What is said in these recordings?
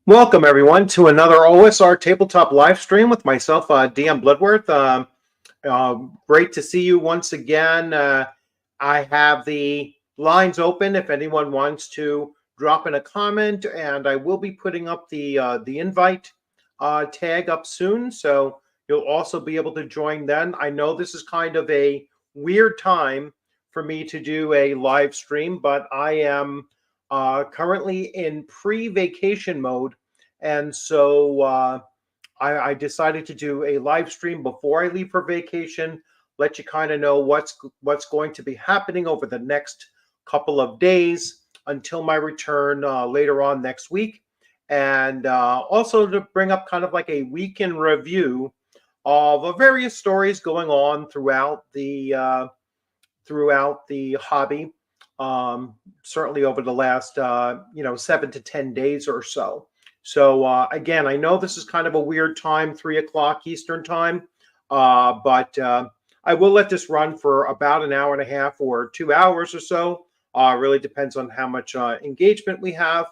Welcome, everyone, to another OSR tabletop live stream with myself, DM Bloodworth. Great to see you once again. I have the lines open if anyone wants to drop in a comment, and I will be putting up the invite tag up soon, so you'll also be able to join then. I know this is kind of a weird time for me to do a live stream, but I am currently in pre-vacation mode, and so I decided to do a live stream before I leave for vacation, let you kind of know what's going to be happening over the next couple of days until my return later on next week, and also to bring up kind of like a week in review of various stories going on throughout the hobby, certainly over the last 7 to 10 days or so. So again, I know this is kind of a weird time, 3 o'clock Eastern time, but I will let this run for about an hour and a half or 2 hours or so. Really depends on how much engagement we have,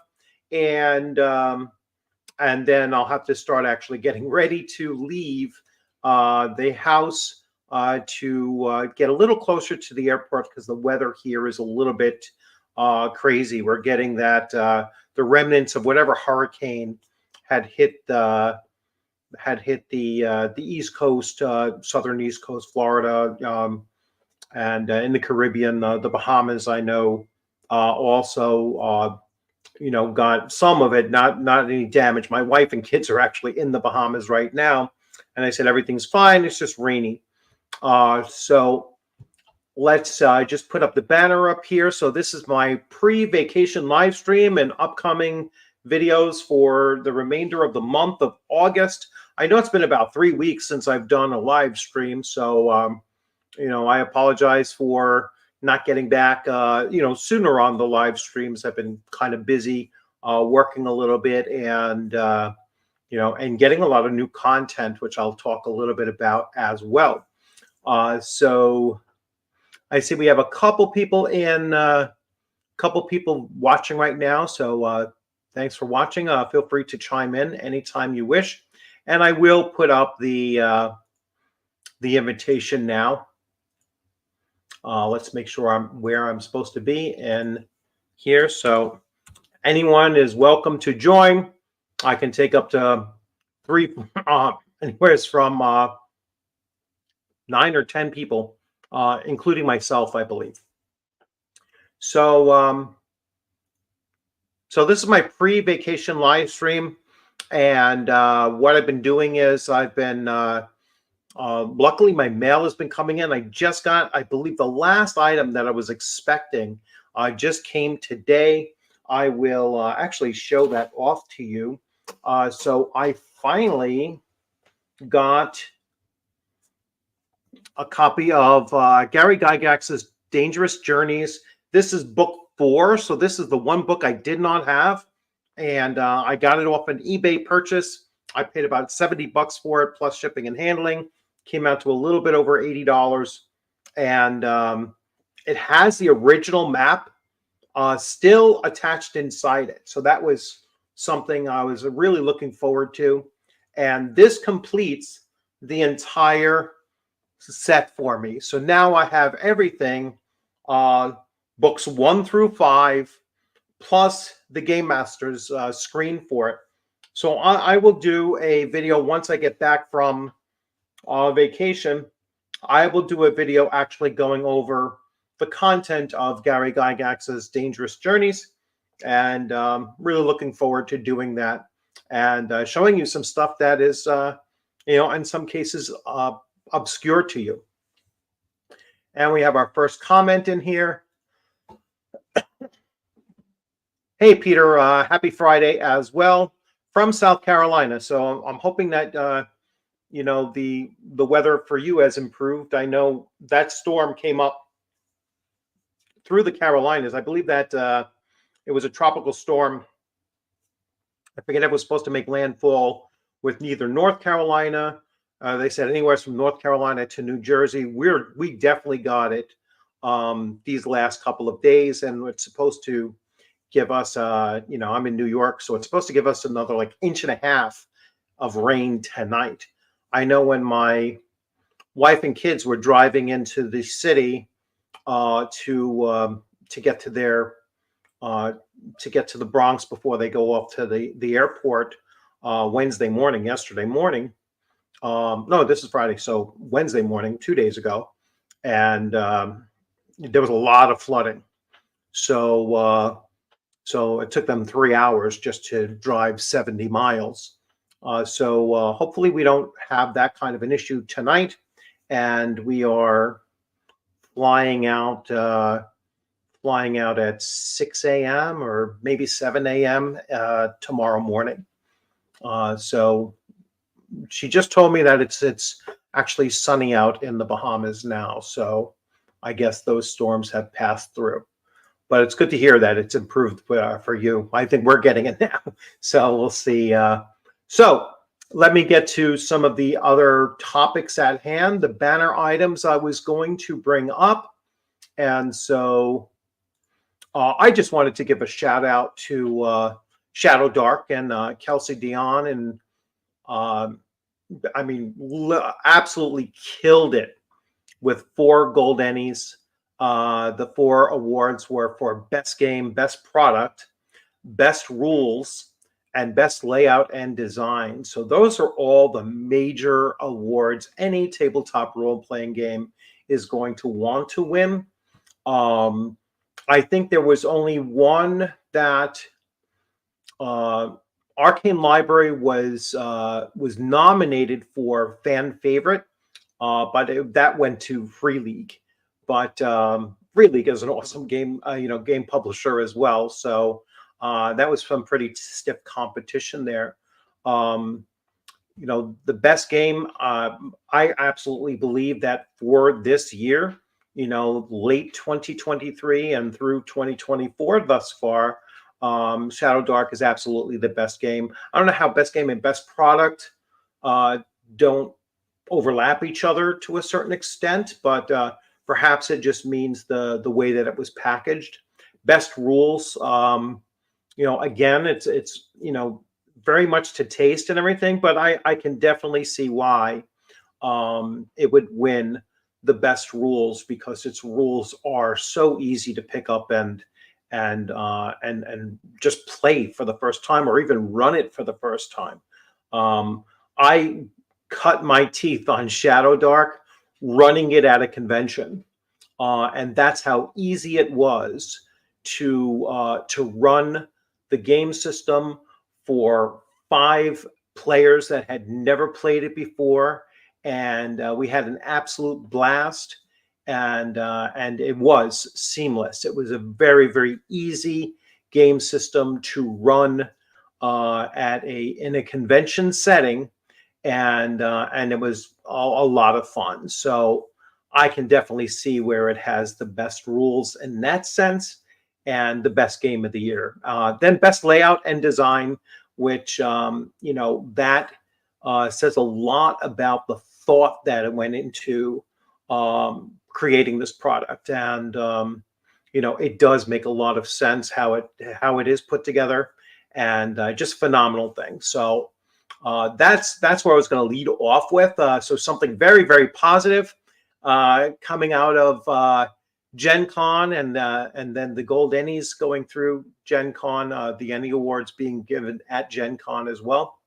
and then I'll have to start actually getting ready to leave the house to get a little closer to the airport, because the weather here is a little bit crazy. We're getting that the remnants of whatever hurricane had hit the East Coast, southern East Coast, Florida, and in the Caribbean, the Bahamas. I know also got some of it, not any damage. My wife and kids are actually in the Bahamas right now, and I said everything's fine. It's just rainy. So let's just put up the banner up here. So this is my pre-vacation live stream and upcoming videos for the remainder of the month of August. I know it's been about 3 weeks since I've done a live stream, so I apologize for not getting back sooner on the live streams. I've been kind of busy working a little bit, and and getting a lot of new content, which I'll talk a little bit about as well. So I see we have a couple people watching right now. So thanks for watching. Feel free to chime in anytime you wish, and I will put up the invitation now. Let's make sure I'm where I'm supposed to be in here. So anyone is welcome to join. I can take up to 3, anywhere from 9 or 10 people, including myself, I believe. So, so this is my pre-vacation live stream, and what I've been doing is I've been luckily my mail has been coming in. I just got, I believe, the last item that I was expecting just came today. I will actually show that off to you. So I finally got a copy of Gary Gygax's Dangerous Journeys. This is book 4, so this is the one book I did not have, and I got it off an eBay purchase. I paid about $70 for it, plus shipping and handling. Came out to a little bit over $80, and it has the original map still attached inside it. So that was something I was really looking forward to, and this completes the entire set for me. So now I have everything, books 1 through 5, plus the Game Master's screen for it. So I will do a video once I get back from vacation. I will do a video actually going over the content of Gary Gygax's Dangerous Journeys, and really looking forward to doing that, and showing you some stuff that is in some cases obscure to you. And we have our first comment in here. Hey Peter, happy Friday as well from South Carolina. So I'm hoping that the weather for you has improved. I know that storm came up through the Carolinas. I believe that it was a tropical storm. I forget if it was supposed to make landfall with neither North Carolina. They said anywhere from North Carolina to New Jersey. We definitely got it these last couple of days, and it's supposed to give us, I'm in New York, so it's supposed to give us another like inch and a half of rain tonight. I know when my wife and kids were driving into the city to get to their to get to the Bronx before they go off to the airport yesterday morning. No, this is Friday, so Wednesday morning, 2 days ago, and there was a lot of flooding. So it took them 3 hours just to drive 70 miles. So hopefully we don't have that kind of an issue tonight, and we are flying out at 6 a.m. or maybe 7 a.m. Tomorrow morning. So she just told me that it's actually sunny out in the Bahamas now. So I guess those storms have passed through. But it's good to hear that it's improved for you. I think we're getting it now. So we'll see. So let me get to some of the other topics at hand, the banner items I was going to bring up. And so I just wanted to give a shout out to Shadow Dark and Kelsey Dion. And absolutely killed it with 4 gold Ennies. The 4 awards were for best game, best product, best rules, and best layout and design. So those are all the major awards any tabletop role-playing game is going to want to win. I think there was only one that Arcane Library was nominated for fan favorite, but that went to Free League. But Free League is an awesome game, game publisher as well. So that was some pretty stiff competition there. The best game, I absolutely believe that for this year, late 2023 and through 2024 thus far, Shadow Dark is absolutely the best game. I don't know how best game and best product don't overlap each other to a certain extent, but perhaps it just means the way that it was packaged. Best rules, again, it's very much to taste and everything, but I can definitely see why it would win the best rules, because its rules are so easy to pick up and just play for the first time, or even run it for the first time. I cut my teeth on Shadow Dark running it at a convention, and that's how easy it was to run the game system for 5 players that had never played it before, and we had an absolute blast. And it was seamless. It was a very, very easy game system to run in a convention setting, and it was a lot of fun. So I can definitely see where it has the best rules in that sense, and the best game of the year. Then best layout and design, which that says a lot about the thought that it went into creating this product, and it does make a lot of sense how it is put together, and just phenomenal thing. So that's where I was going to lead off with. So something very, very positive coming out of Gen Con, and then the Gold Ennies going through Gen Con, the Ennie Awards being given at Gen Con as well.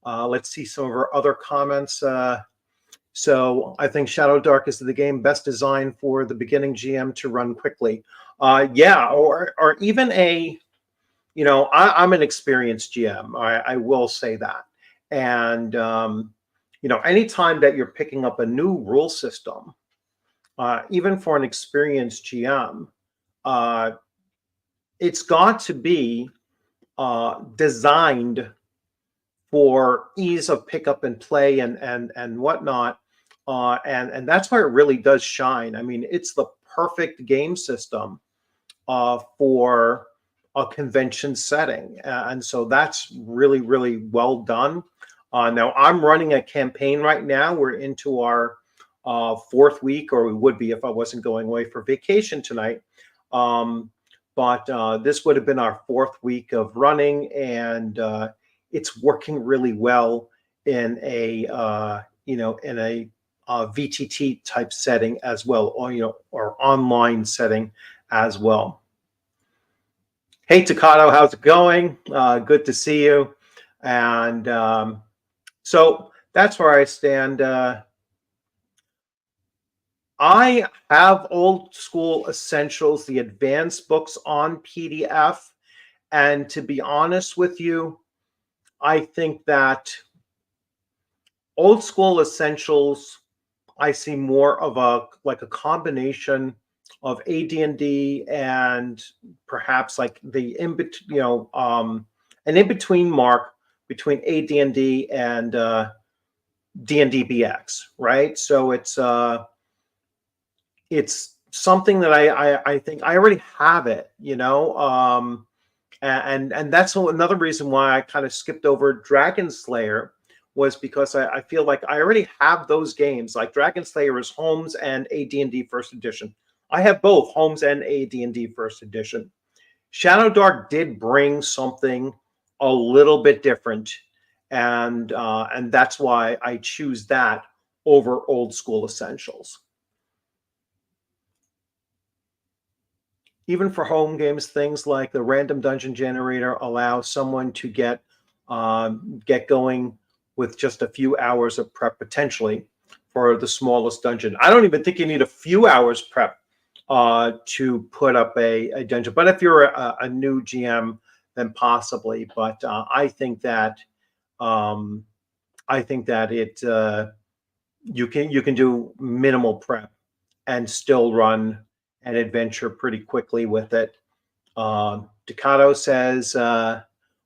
Let's see some of our other comments. So I think Shadow Dark is the game best designed for the beginning GM to run quickly. Yeah, or even I'm an experienced GM. I will say that. And, anytime that you're picking up a new rule system, even for an experienced GM, it's got to be designed for ease of pickup and play and whatnot. And that's where it really does shine. I mean, it's the perfect game system for a convention setting. And so that's really, really well done. Now, I'm running a campaign right now. We're into our 4th week, or we would be if I wasn't going away for vacation tonight. but this would have been our 4th week of running, and it's working really well in a in a VTT type setting as well, or or online setting as well. Hey Takato, how's it going? Good to see you. And so that's where I stand. I have Old School Essentials, the advanced books on PDF. And to be honest with you, I think that Old School Essentials, I see more of a combination of AD&D and perhaps like the an in between mark between AD&D and D&D BX, right? So it's something that I think I already have it, and that's another reason why I kind of skipped over Dragon Slayer, was because I feel like I already have those games. Like Dragon Slayer is Holmes and AD&D First Edition. I have both Holmes and AD&D First Edition. Shadow Dark did bring something a little bit different, and that's why I choose that over Old School Essentials. Even for home games, things like the random dungeon generator allow someone to get going with just a few hours of prep potentially for the smallest dungeon. I don't even think you need a few hours prep to put up a dungeon. But if you're a new GM, then possibly. But I think that you can do minimal prep and still run an adventure pretty quickly with it. Ducato says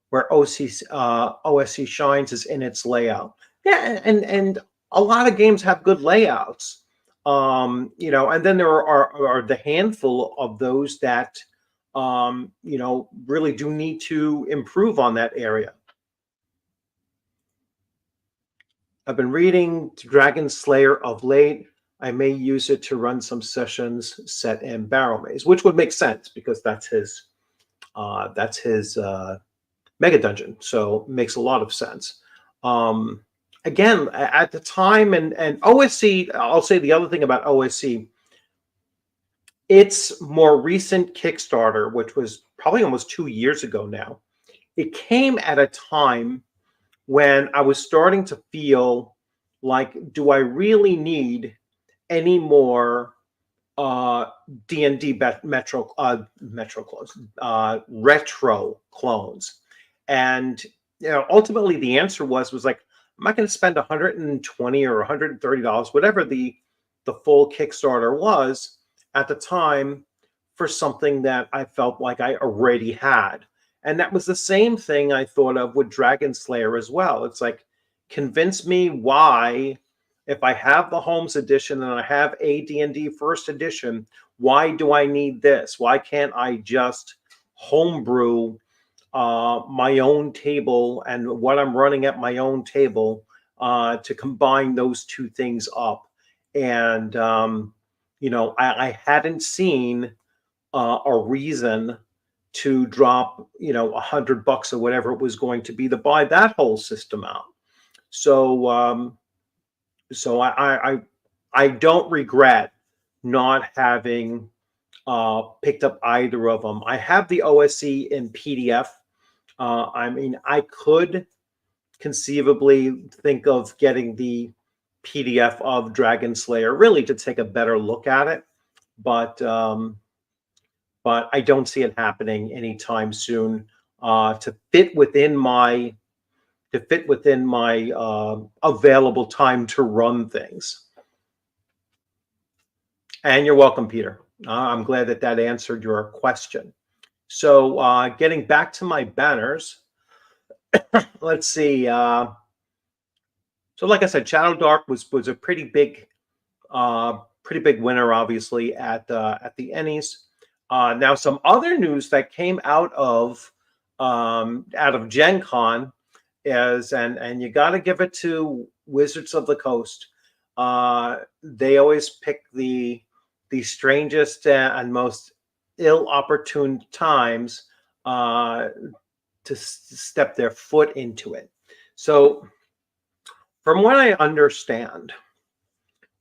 where OSC shines is in its layout. Yeah, and a lot of games have good layouts. And then there are the handful of those that really do need to improve on that area. I've been reading Dragon Slayer of late. I may use it to run some sessions set in Barrel Maze, which would make sense because that's his mega dungeon. So it makes a lot of sense. Again, at the time, and OSC, I'll say the other thing about OSC, its more recent Kickstarter, which was probably almost 2 years ago now, it came at a time when I was starting to feel like, do I really need any more D&D retro clones? And ultimately the answer was like, I'm not going to spend $120 or $130, whatever the full Kickstarter was at the time, for something that I felt like I already had. And that was the same thing I thought of with Dragon Slayer as well. It's like, convince me why, if I have the Holmes edition and I have AD&D First Edition, why do I need this? Why can't I just homebrew my own table and what I'm running at my own table to combine those two things up? And I hadn't seen a reason to drop $100 or whatever it was going to be to buy that whole system out. So I don't regret not having picked up either of them. I have the OSC in PDF. I mean, I could conceivably think of getting the PDF of Dragon Slayer really to take a better look at it, but I don't see it happening anytime soon to fit within my available time to run things. And you're welcome, Peter. I'm glad that answered your question. So getting back to my banners, let's see. So like I said, Shadow Dark was a pretty big winner, obviously, at the Ennies. Now, some other news that came out of Gen Con is, and you got to give it to Wizards of the Coast. They always pick the strangest and most ill-opportune times to step their foot into it. So, from what I understand,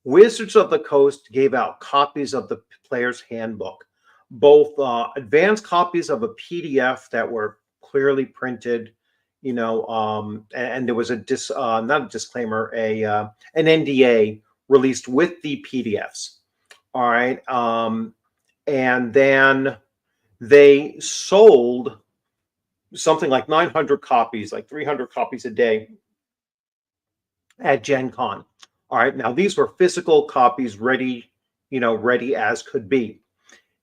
Wizards of the Coast gave out copies of the player's handbook, both advanced copies of a PDF that were clearly printed, and there was not a disclaimer, an NDA released with the PDFs. All right, and then they sold something like 900 copies, like 300 copies a day at Gen Con. All right, now these were physical copies ready, ready as could be.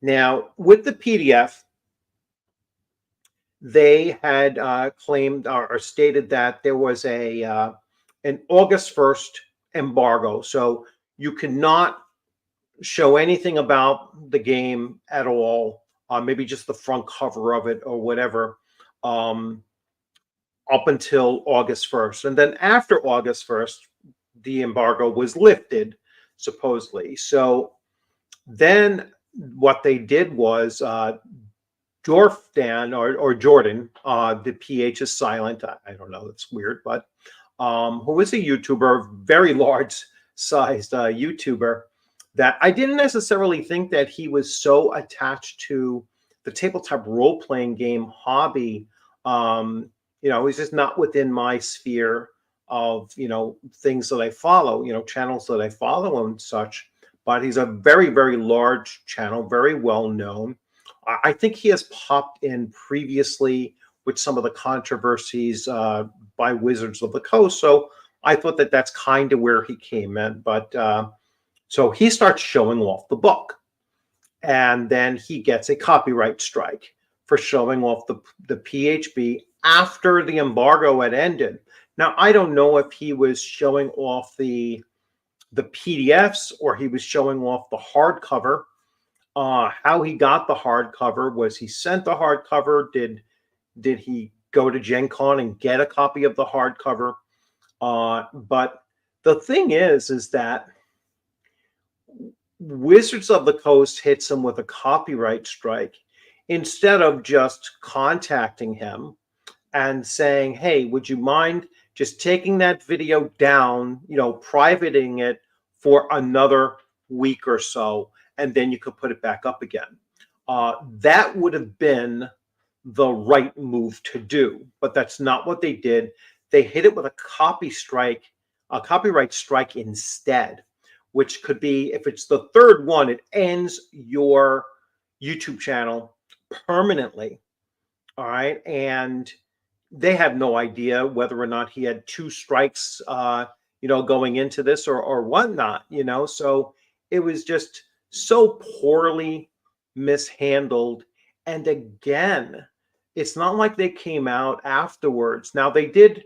Now, with the PDF, they had claimed or stated that there was an August 1st embargo. So you cannot show anything about the game at all, maybe just the front cover of it or whatever, up until August 1st. And then after August 1st, the embargo was lifted, supposedly. So then what they did was Jordan, the PH is silent. I don't know, it's weird, but who is a YouTuber, very large sized YouTuber, that I didn't necessarily think that he was so attached to the tabletop role-playing game hobby. He's just not within my sphere of, things that I follow, channels that I follow and such. But he's a very, very large channel, very well known. I think he has popped in previously with some of the controversies by Wizards of the Coast. So I thought that that's kind of where he came in. But so he starts showing off the book. And then he gets a copyright strike for showing off the PHB after the embargo had ended. Now, I don't know if he was showing off the PDFs or he was showing off the hardcover. How he got the hardcover, was he sent the hardcover? Did he go to Gen Con and get a copy of the hardcover? But the thing is that Wizards of the Coast hits him with a copyright strike instead of just contacting him and saying, hey, would you mind just taking that video down, privating it for another week or so, and then you could put it back up again. That would have been the right move to do, but that's not what they did. They hit it with a copyright strike instead, which could be, if it's the third one, it ends your YouTube channel permanently. All right. And they have no idea whether or not he had two strikes, going into this or whatnot, so it was just so poorly mishandled. And again, it's not like they came out afterwards. Now they did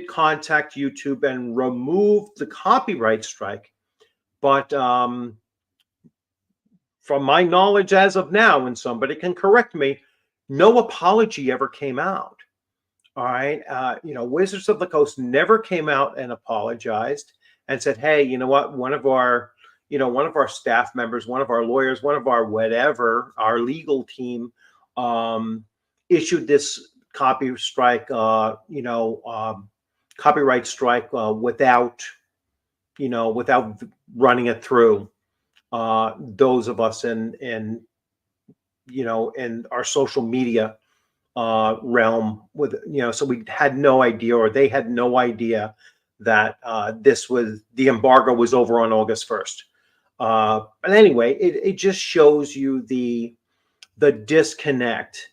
contact YouTube and remove the copyright strike, but from my knowledge as of now, and somebody can correct me, no apology ever came out. All right. Wizards of the Coast never came out and apologized and said, hey, you know what? One of our staff members, one of our lawyers, one of our whatever, our legal team issued this copyright strike without running it through those of us in our social media realm with, so we had no idea, or they had no idea that the embargo was over on August 1st. But anyway, it just shows you the disconnect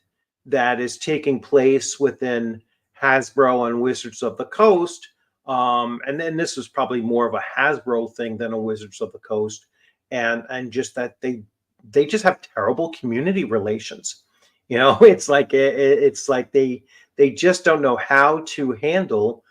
that is taking place within Hasbro and Wizards of the Coast. And then this is probably more of a Hasbro thing than a Wizards of the Coast. And just that they just have terrible community relations. It's like they just don't know how to handle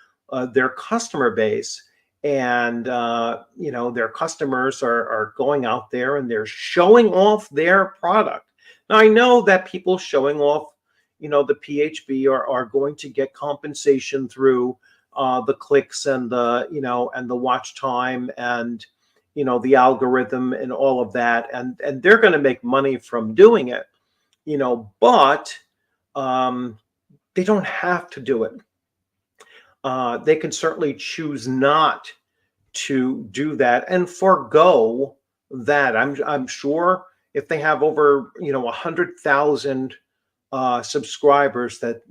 their customer base. And their customers are going out there and they're showing off their product. Now, I know that people showing off the PHB are going to get compensation through the clicks and the and the watch time and the algorithm and all of that, and they're going to make money from doing it, but they don't have to do it. They can certainly choose not to do that and forego that. I'm sure if they have over 100,000 subscribers, that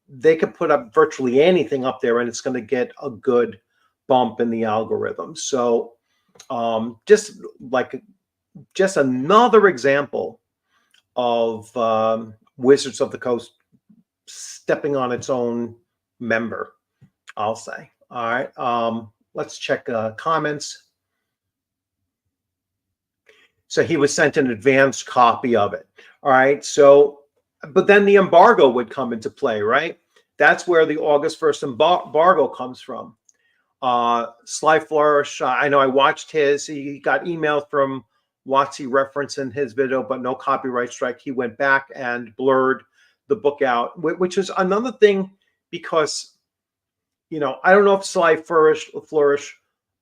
they could put up virtually anything up there and it's going to get a good bump in the algorithm. So just another example of Wizards of the Coast stepping on its own member, I'll say. All right. Let's check comments. So he was sent an advanced copy of it. All right. So, but then the embargo would come into play, right? That's where the August 1st embargo comes from. Sly Flourish, I know I watched his. He got emailed from WotC reference in his video, but no copyright strike. He went back and blurred the book out, which is another thing, because I don't know if Sly Flourish,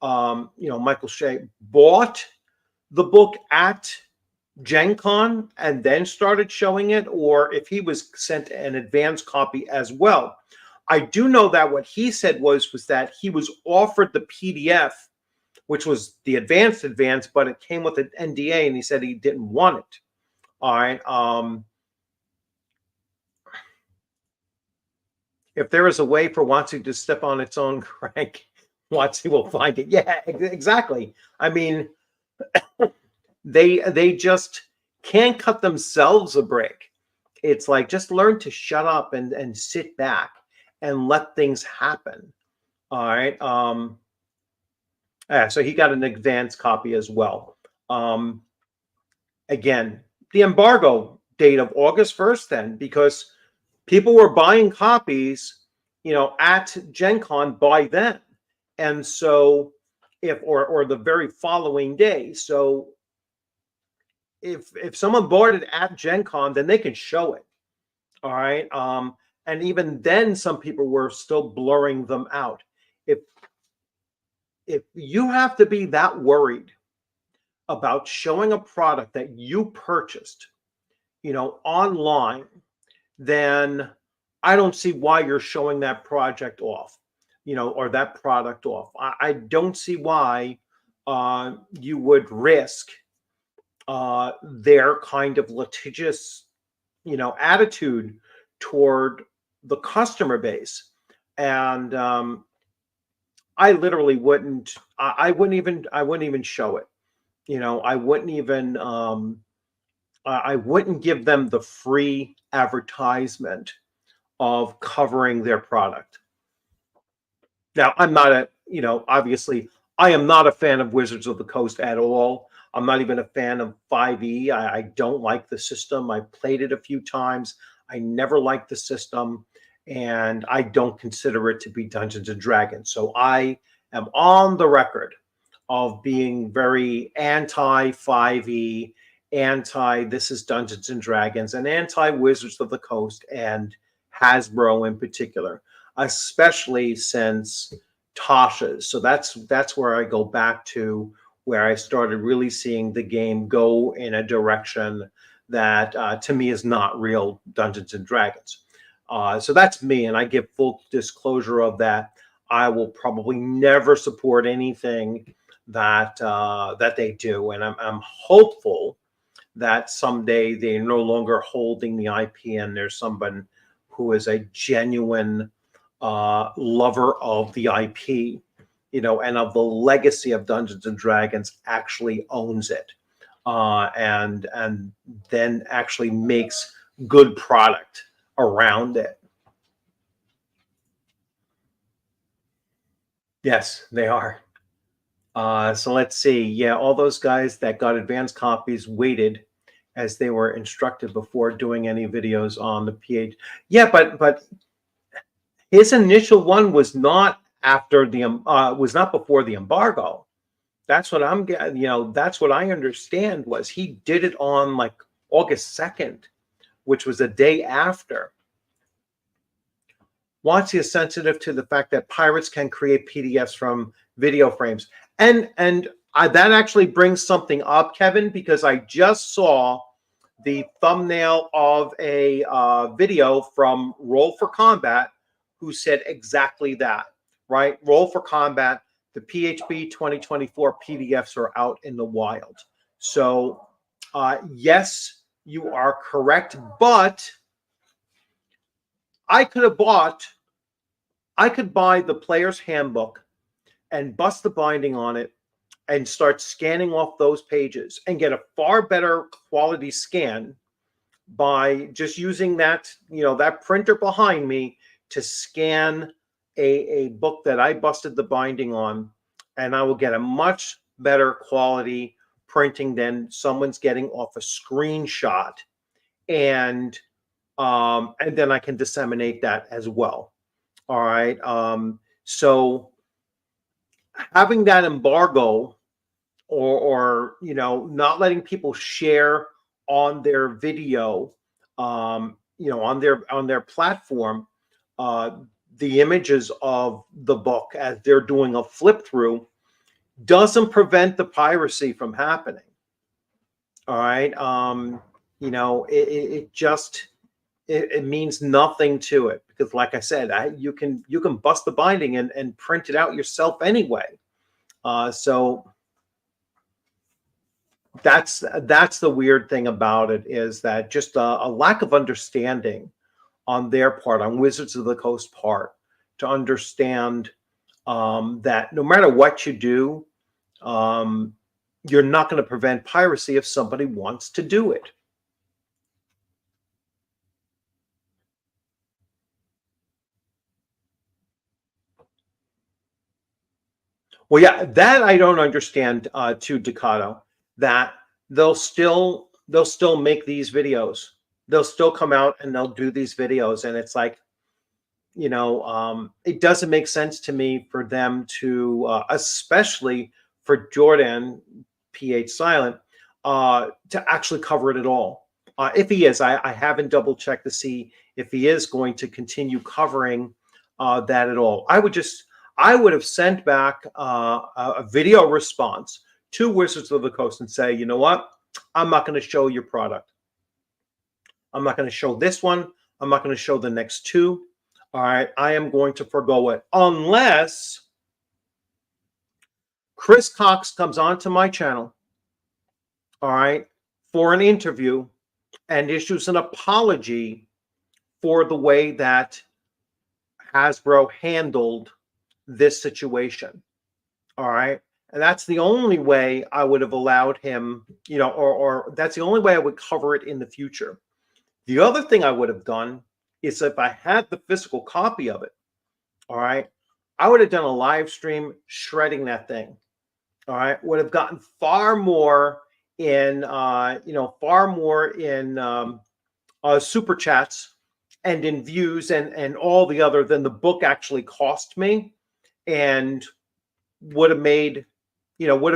Michael Shea bought the book at Gen Con and then started showing it, or if he was sent an advanced copy as well. I do know that what he said was that he was offered the PDF, which was the advanced, but it came with an NDA, and he said he didn't want it. All right. If there is a way for WotC to step on its own crank, WotC will find it. Yeah, exactly. I mean, they just can't cut themselves a break. It's like, just learn to shut up and sit back and let things happen. All right. So he got an advanced copy as well. Again, the embargo date of August 1st then, because people were buying copies, at Gen Con by then. And so or the very following day. So if someone bought it at Gen Con, then they can show it. All right. And even then, some people were still blurring them out. If you have to be that worried about showing a product that you purchased, online, then I don't see why you're showing that project off, or that product off. I don't see why you would risk their kind of litigious, attitude toward the customer base. And I literally wouldn't. I wouldn't even show it. I wouldn't even. I wouldn't give them the free advertisement of covering their product. Now, I'm not obviously, I am not a fan of Wizards of the Coast at all. I'm not even a fan of 5e. I don't like the system. I played it a few times. I never liked the system, and I don't consider it to be Dungeons and Dragons. So I am on the record of being very anti-5e, this is Dungeons and Dragons, and anti-Wizards of the Coast and Hasbro in particular, especially since Tasha's. So that's where I go back to, where I started really seeing the game go in a direction that to me is not real Dungeons and Dragons. So that's me, and I give full disclosure of that. I will probably never support anything that they do, and I'm hopeful that someday they're no longer holding the IP, and there's someone who is a genuine lover of the IP, and of the legacy of Dungeons and Dragons, actually owns it, and then actually makes good product around it. Yes, they are. So let's see. Yeah, all those guys that got advanced copies waited as they were instructed before doing any videos on the PH. Yeah, but his initial one was not after the was not before the embargo. That's what I'm getting. That's what I understand, was he did it on like August 2nd, which was a day after. WotC is sensitive to the fact that pirates can create PDFs from video frames, and That actually brings something up, Kevin, because I just saw the thumbnail of a video from Roll for Combat, who said exactly that, right? Roll for Combat, the PHB 2024 PDFs are out in the wild. So, yes, you are correct, but I could buy the player's handbook and bust the binding on it and start scanning off those pages and get a far better quality scan by just using that, that printer behind me to scan a book that I busted the binding on, and I will get a much better quality printing than someone's getting off a screenshot, and then I can disseminate that as well. All right. So having that embargo, or not letting people share on their video, on their platform, the images of the book as they're doing a flip through, doesn't prevent the piracy from happening. All right. It just it means nothing to it, because like I said, you can bust the binding and print it out yourself anyway. So that's the weird thing about it, is that just a lack of understanding on their part, on Wizards of the Coast part, to understand that no matter what you do, you're not going to prevent piracy if somebody wants to do it. Well, yeah, that I don't understand too, Ducato, that they'll still make these videos. They'll still come out and they'll do these videos, and it's like, it doesn't make sense to me for them to, especially for Jordan, PH Silent, to actually cover it at all. If he is, I haven't double checked to see if he is going to continue covering that at all. I would have sent back a video response to Wizards of the Coast and say, you know what? I'm not going to show your product. I'm not going to show this one. I'm not going to show the next two. All right. I am going to forgo it unless Chris Cox comes onto my channel, all right, for an interview and issues an apology for the way that Hasbro handled this situation. All right. And that's the only way I would have allowed him, or that's the only way I would cover it in the future. The other thing I would have done is, if I had the physical copy of it, all right, I would have done a live stream shredding that thing. All right. Would have gotten far more in, super chats and in views and all the other than the book actually cost me, and would have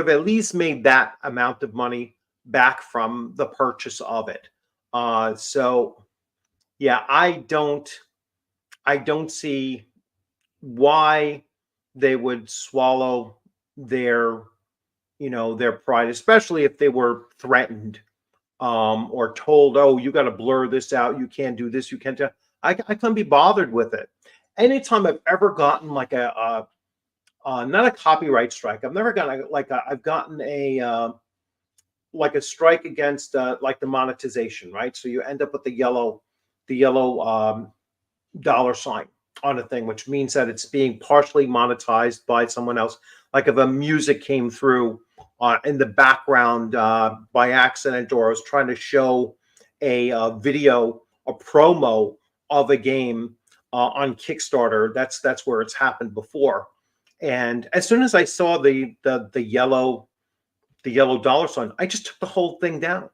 at least made that amount of money back from the purchase of it. So yeah, I don't see why they would swallow their pride, especially if they were threatened, or told, oh, you got to blur this out, you can't do this, you can't do. I couldn't be bothered with it. Anytime I've ever gotten like a not a copyright strike, I've never gotten I've gotten a like a strike against like the monetization, right? So you end up with the yellow dollar sign on a thing, which means that it's being partially monetized by someone else. Like if a music came through in the background by accident, or I was trying to show a video, a promo of a game on Kickstarter, that's where it's happened before. And as soon as I saw the yellow dollar sign, I just took the whole thing down.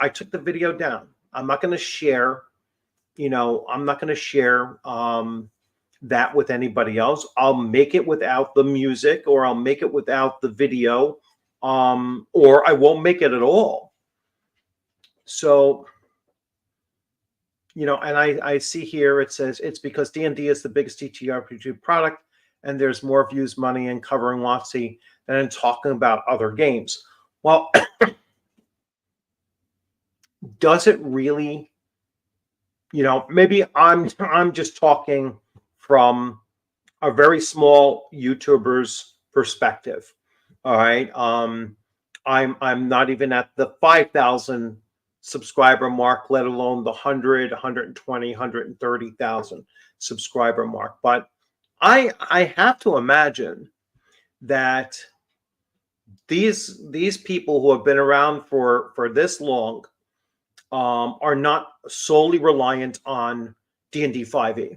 I took the video down. I'm not going to share, that with anybody else. I'll make it without the music, or I'll make it without the video, or I won't make it at all. So, and I see here it says it's because D&D is the biggest TTRPG product and there's more views money in covering WotC than in talking about other games. Well, does it really? Maybe I'm just talking from a very small YouTuber's perspective. All right. I'm not even at the 5,000 subscriber mark, let alone the 100, 120, 130,000 subscriber mark. But I have to imagine that these people who have been around for this long are not solely reliant on D&D 5e.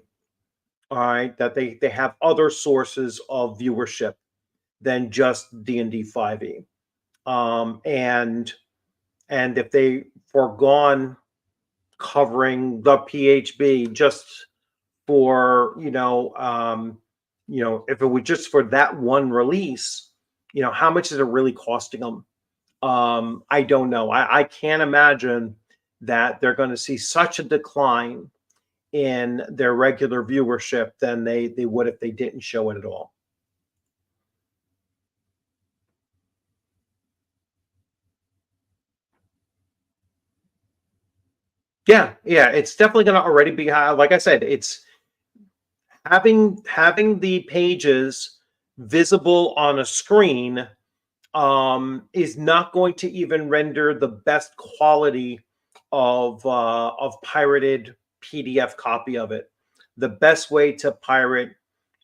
All right, that they have other sources of viewership than just D&D 5e. And if they foregone covering the PHB just for if it was just for that one release, how much is it really costing them? I don't know. I can't imagine that they're going to see such a decline in their regular viewership than they would if they didn't show it at all. Yeah, it's definitely going to already be high. Like I said, it's having the pages visible on a screen is not going to even render the best quality of pirated PDF copy of it. The best way to pirate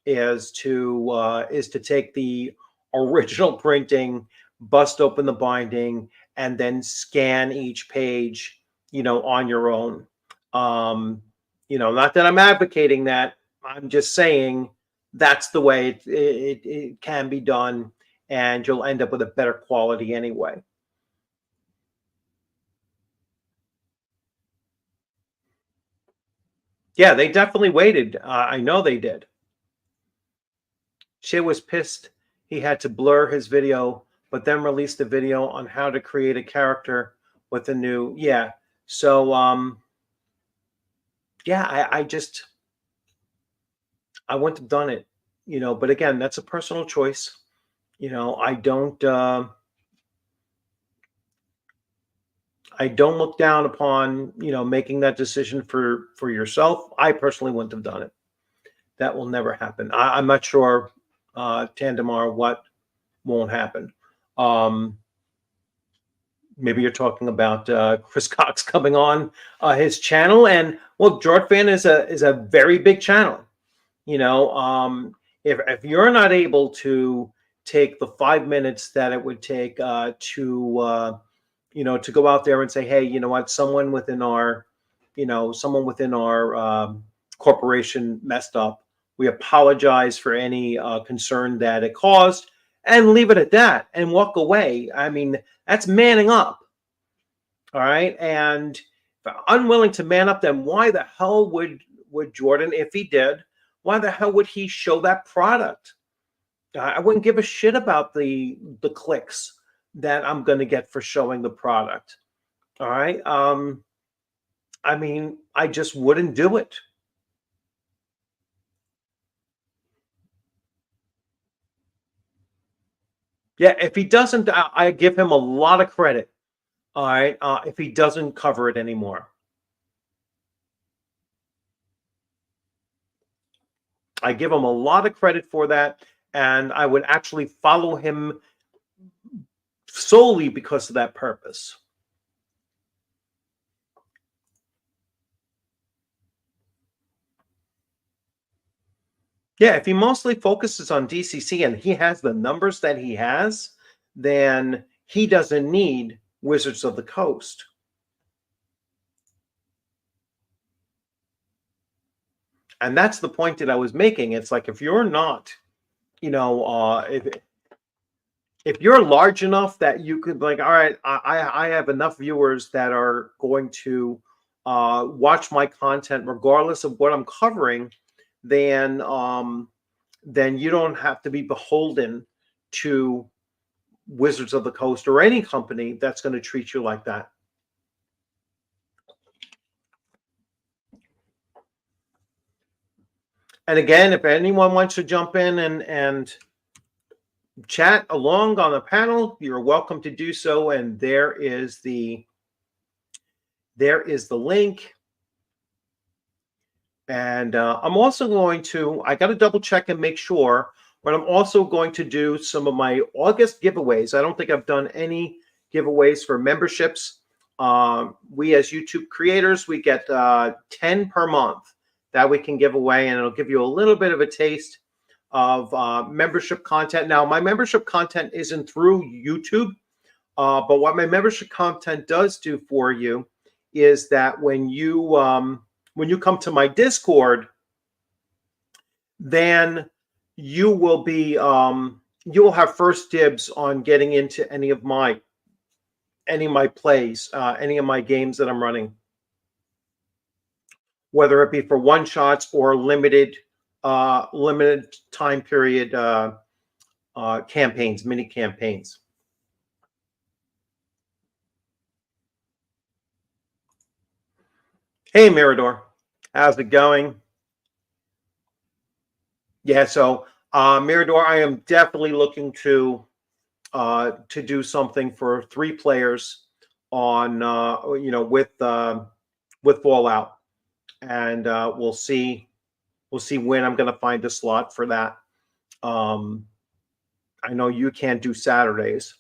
is to take the original printing, bust open the binding, and then scan each page, on your own. Not that I'm advocating that. I'm just saying that's the way it can be done, and you'll end up with a better quality anyway. Yeah, they definitely waited. I know they did. Shea was pissed he had to blur his video, but then released a video on how to create a character with a new. Yeah. So yeah, I wouldn't have done it, but again, that's a personal choice. I don't look down upon, making that decision for yourself. I personally wouldn't have done it. That will never happen. I'm not sure, Tandemar, what won't happen. Maybe you're talking about Chris Cox coming on his channel, and well, Jortfan is a very big channel. If you're not able to take the 5 minutes that it would take to go out there and say, hey, you know what, someone within our corporation messed up. We apologize for any concern that it caused, and leave it at that and walk away. I mean, that's manning up. All right. And if unwilling to man up, then why the hell would Jordan, if he did, why the hell would he show that product? I wouldn't give a shit about the clicks that I'm going to get for showing the product. All right. I mean, I just wouldn't do it. Yeah, if he doesn't, I give him a lot of credit. All right, if he doesn't cover it anymore, I give him a lot of credit for that, and I would actually follow him solely because of that purpose. Yeah, if he mostly focuses on DCC and he has the numbers that he has, then he doesn't need Wizards of the Coast. And that's the point that I was making. It's like, if you're not, if you're large enough that you could, like, all right, I have enough viewers that are going to watch my content regardless of what I'm covering, then you don't have to be beholden to Wizards of the Coast or any company that's going to treat you like that. And again, if anyone wants to jump in and chat along on the panel, you're welcome to do so. And there is the link. And I'm also going to, I got to double check and make sure, but I'm also going to do some of my August giveaways. I don't think I've done any giveaways for memberships. We as YouTube creators, we get 10 per month that we can give away, and it'll give you a little bit of a taste of membership content. Now, my membership content isn't through YouTube, but what my membership content does do for you is that when you come to my Discord, then you will be you will have first dibs on getting into any of my plays, any of my games that I'm running, whether it be for one shots or limited time period campaigns, mini campaigns. Hey, Mirador, how's it going? Yeah, so Mirador, I am definitely looking to do something for 3 players on with Fallout, and we'll see when I'm going to find a slot for that. I know you can't do Saturdays,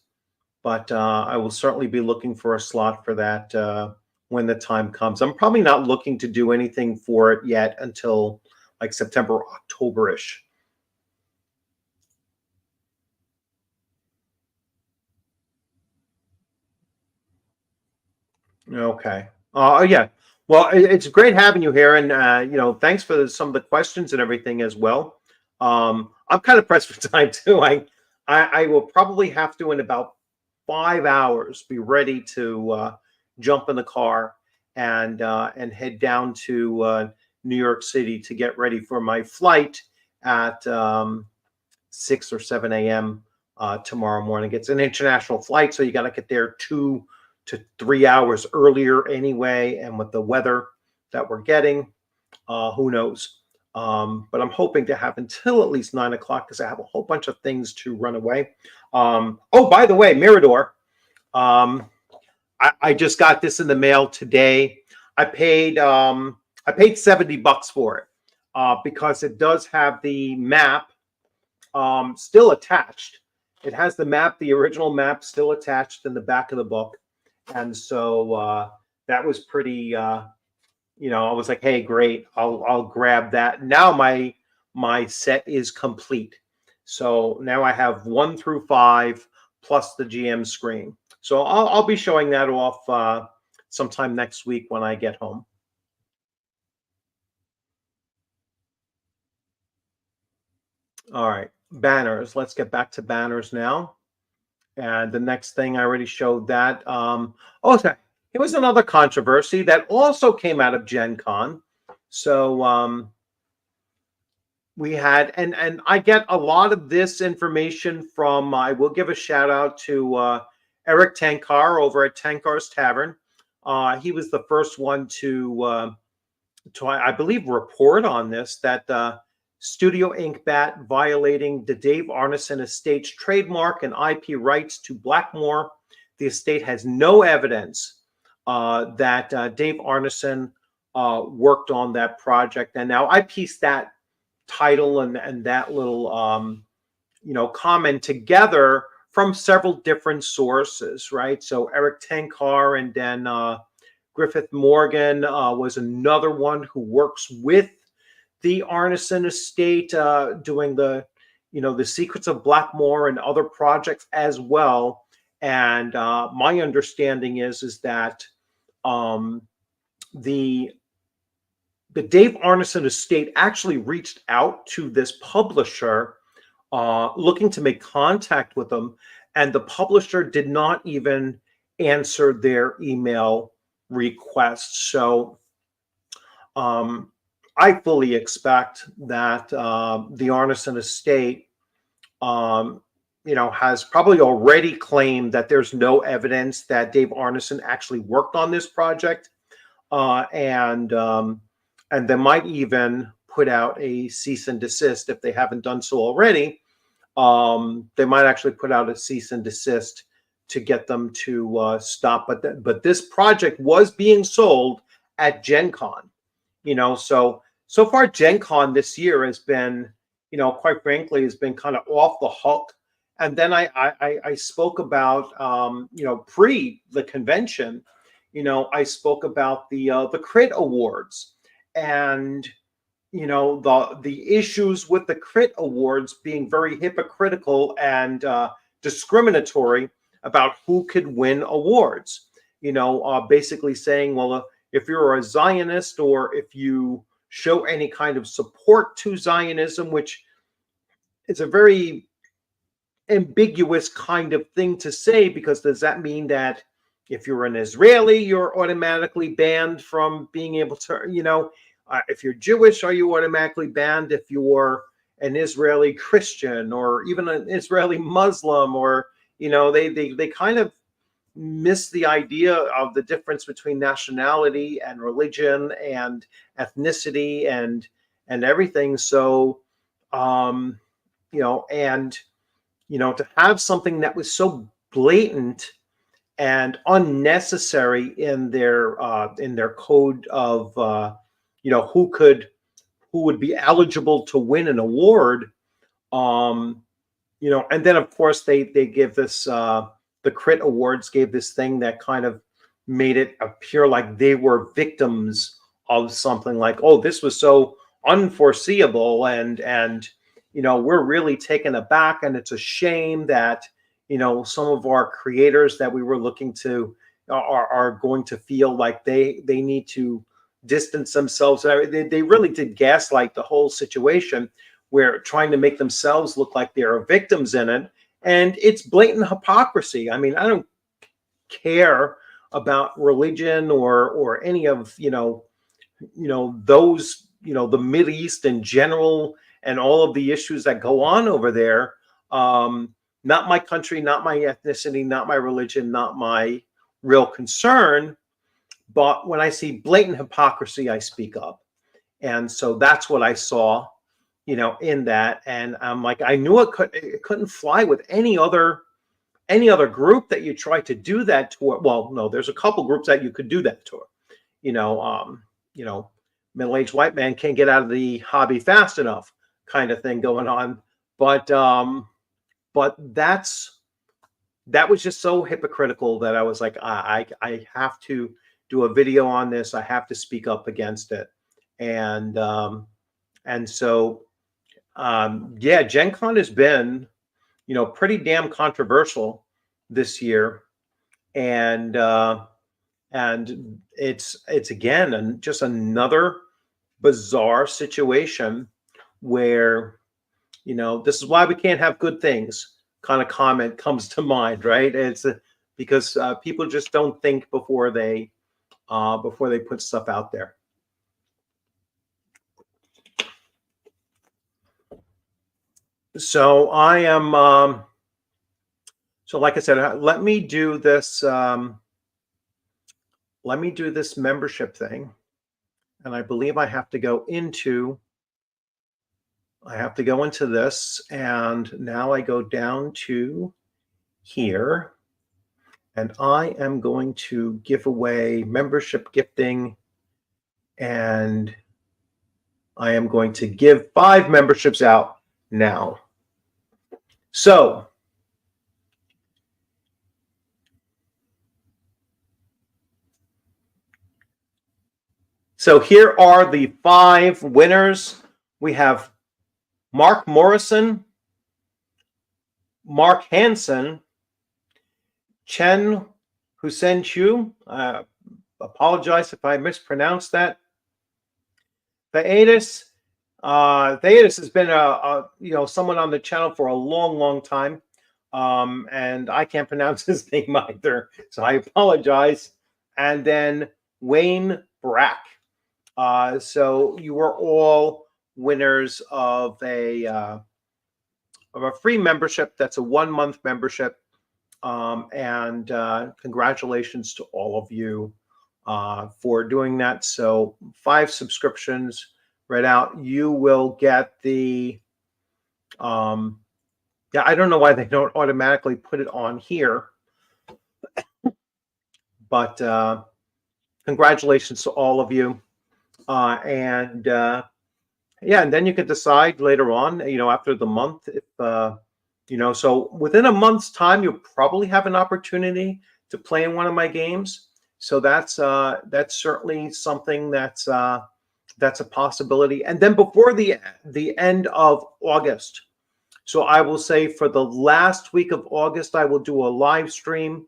but I will certainly be looking for a slot for that when the time comes. I'm probably not looking to do anything for it yet until like September, October-ish. Okay. Yeah. Well, it's great having you here, and thanks for some of the questions and everything as well. I'm kind of pressed for time too. I will probably have to, in about 5 hours, be ready to jump in the car and head down to New York City to get ready for my flight at 6 or 7 a.m. Tomorrow morning. It's an international flight, so you got to get there 2 to 3 hours earlier anyway. And with the weather that we're getting, who knows? But I'm hoping to have until at least 9 o'clock because I have a whole bunch of things to run away. Oh, by the way, Mirador, I just got this in the mail today. I paid $70 for it because it does have the map still attached. It has the map, the original map, still attached in the back of the book, and so that was pretty. I was like, hey, great, I'll grab that. Now my set is complete. So now I have 1 through 5 plus the GM screen. So I'll be showing that off sometime next week when I get home. All right, banners. Let's get back to banners now. And the next thing, I already showed that. Okay, it was another controversy that also came out of Gen Con. So we had, and I get a lot of this information from, I will give a shout out to Eric Tankar over at Tankar's Tavern. He was the first one to I believe, report on this, that Studio Inkbat violating the Dave Arneson estate's trademark and IP rights to Blackmore. The estate has no evidence that Dave Arneson worked on that project. And now I pieced that title and that little comment together from several different sources, right? So Eric Tankar, and then Griffith Morgan was another one who works with the Arneson estate, doing the Secrets of Blackmore and other projects as well. And my understanding is that the Dave Arneson estate actually reached out to this publisher looking to make contact with them, and the publisher did not even answer their email requests. So I fully expect that the Arneson estate has probably already claimed that there's no evidence that Dave Arneson actually worked on this project, and they might even put out a cease and desist if they haven't done so already. They might actually put out a cease and desist to get them to stop. But this project was being sold at Gen Con, so far Gen Con this year has been, quite frankly, has been kind of off the hook. And then I spoke about, pre the convention, I spoke about the Crit Awards, and the issues with the Crit Awards being very hypocritical and discriminatory about who could win awards. Basically saying, well, if you're a Zionist or if you show any kind of support to Zionism, which is a very ambiguous kind of thing to say, because does that mean that if you're an Israeli, you're automatically banned from being able to, if you're Jewish, are you automatically banned if you're an Israeli Christian or even an Israeli Muslim? Or, they kind of miss the idea of the difference between nationality and religion and ethnicity and everything. So, to have something that was so blatant and unnecessary in their code of who would be eligible to win an award, and then of course they give this the Crit Awards gave this thing that kind of made it appear like they were victims of something, like, oh, this was so unforeseeable, and we're really taken aback, and it's a shame that some of our creators that we were looking to are going to feel like they need to distance themselves. They really did gaslight the whole situation, where trying to make themselves look like they are victims in it, and it's blatant hypocrisy. I mean, I don't care about religion or any of those, the Middle East in general and all of the issues that go on over there. Not my country, not my ethnicity, not my religion, not my real concern. But when I see blatant hypocrisy, I speak up. And so that's what I saw, in that. And I'm like, I knew it couldn't fly with any other group that you try to do that to. Well, no, there's a couple groups that you could do that to. Middle-aged white man can't get out of the hobby fast enough, kind of thing going on. But that was just so hypocritical that I was like, I have to do a video on this. I have to speak up against it. And so Gen Con has been, pretty damn controversial this year. And it's again just another bizarre situation where, this is why we can't have good things kind of comment comes to mind, right? It's because people just don't think before they put stuff out there. So I am, so like I said, let me do this membership thing. And I believe I have to go into this, and now I go down to here, and I am going to give away membership gifting, and I am going to give 5 memberships out now. So here are the 5 winners. We have Mark Morrison, Mark Hansen, Chen Hussein Chu. Apologize if I mispronounced that. Theatis. Theatis has been someone on the channel for a long time, and I can't pronounce his name either, so I apologize. And then Wayne Brack. So you were all winners of a free membership. That's a 1-month membership, and congratulations to all of you for doing that. So 5 subscriptions right out, you will get the, yeah, I don't know why they don't automatically put it on here, but congratulations to all of you. And yeah, and then you can decide later on, after the month, if, so within a month's time, you'll probably have an opportunity to play in one of my games. So that's certainly something that's a possibility. And then before the end of August, so I will say for the last week of August, I will do a live stream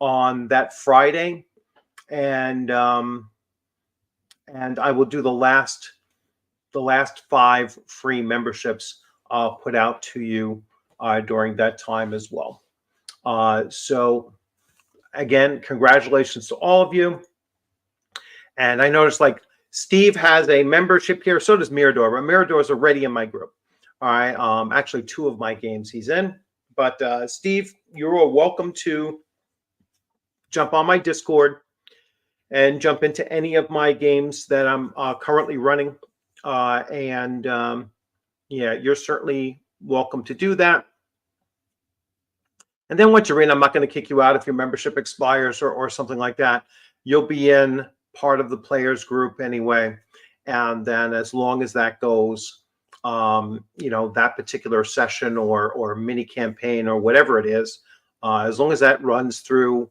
on that Friday, and I will do the last 5 free memberships put out to you during that time as well. So again, congratulations to all of you. And I noticed like Steve has a membership here. So does Mirador, but Mirador is already in my group. All right. Actually, 2 of my games he's in. But Steve, you're welcome to jump on my Discord and jump into any of my games that I'm currently running. Yeah, you're certainly welcome to do that. And then once you're in, I'm not going to kick you out if your membership expires or something like that. You'll be in part of the players group anyway. And then as long as that goes, that particular session or mini campaign or whatever it is, as long as that runs through,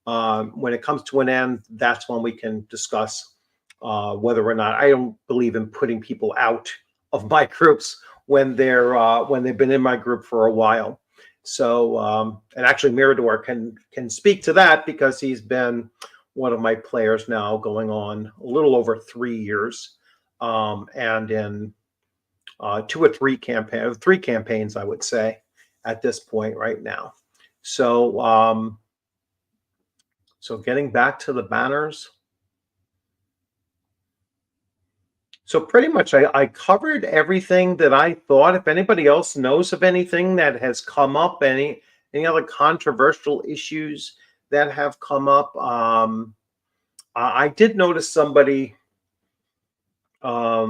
when it comes to an end, that's when we can discuss whether or not. I don't believe in putting people out of my groups when they've been in my group for a while. So, and actually Mirador can speak to that because he's been one of my players now going on a little over 3 years, and in 2 or 3 campaigns, I would say, at this point right now. So, so getting back to the banners. So pretty much I covered everything that I thought. If anybody else knows of anything that has come up, any other controversial issues that have come up, I did notice somebody. I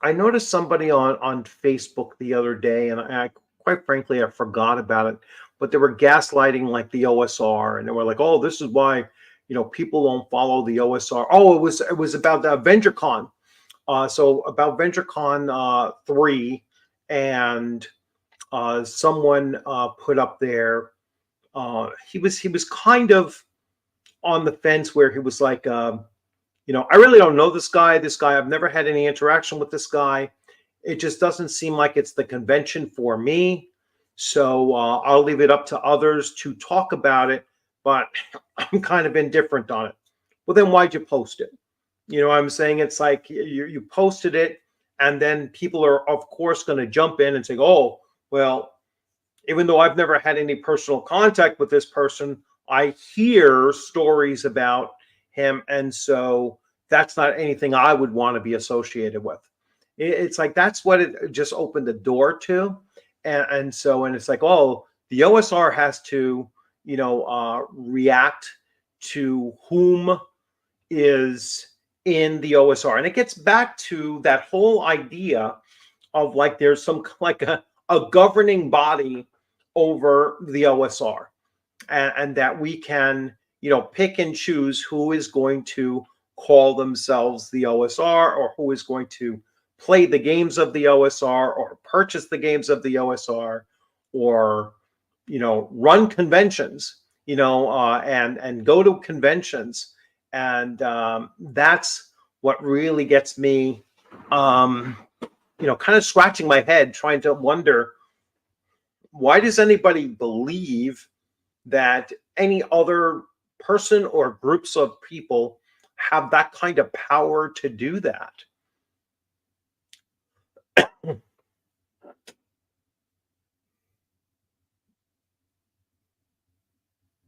noticed somebody on Facebook the other day, and I quite frankly I forgot about it. But they were gaslighting like the OSR, and they were like, "Oh, this is why." People don't follow the OSR. Oh, it was about VentureCon. So about VentureCon 3, and someone put up there. He was kind of on the fence where he was like, I really don't know this guy. I've never had any interaction with this guy. It just doesn't seem like it's the convention for me. So I'll leave it up to others to talk about it. But I'm kind of indifferent on it. Well, then why'd you post it? I'm saying? It's like you posted it, and then people are, of course, going to jump in and say, oh, well, even though I've never had any personal contact with this person, I hear stories about him. And so that's not anything I would want to be associated with. It's like that's what it just opened the door to. And it's like, oh, the OSR has to react to whom is in the OSR. And it gets back to that whole idea of like there's some like a governing body over the OSR, and that we can pick and choose who is going to call themselves the OSR, or who is going to play the games of the OSR, or purchase the games of the OSR, or run conventions, and go to conventions. And that's what really gets me, kind of scratching my head, trying to wonder, why does anybody believe that any other person or groups of people have that kind of power to do that?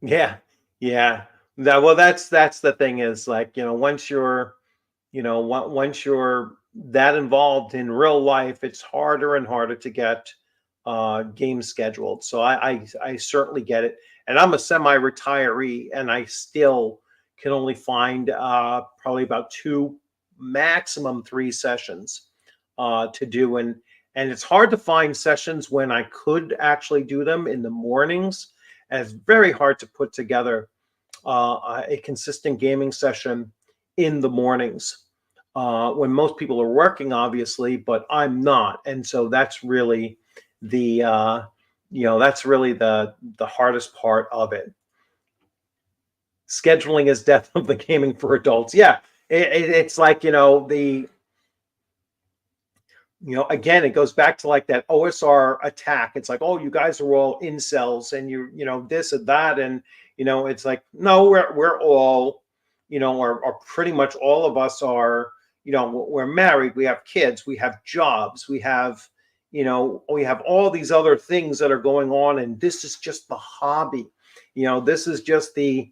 Yeah, yeah. That's the thing is like, once you're, once you're that involved in real life, it's harder and harder to get games scheduled. So I certainly get it. And I'm a semi-retiree, and I still can only find probably about 2 maximum 3 sessions to do. And it's hard to find sessions when I could actually do them in the mornings. And it's very hard to put together a consistent gaming session in the mornings when most people are working, obviously, but I'm not. And so that's really the that's really the hardest part of it. Scheduling is death of the gaming for adults. Yeah, it's like, again, it goes back to like that OSR attack. It's like, oh, you guys are all incels and this and that. And, it's like, no, we're all, or pretty much all of us are, we're married, we have kids, we have jobs, we have all these other things that are going on. And this is just the hobby. This is just the,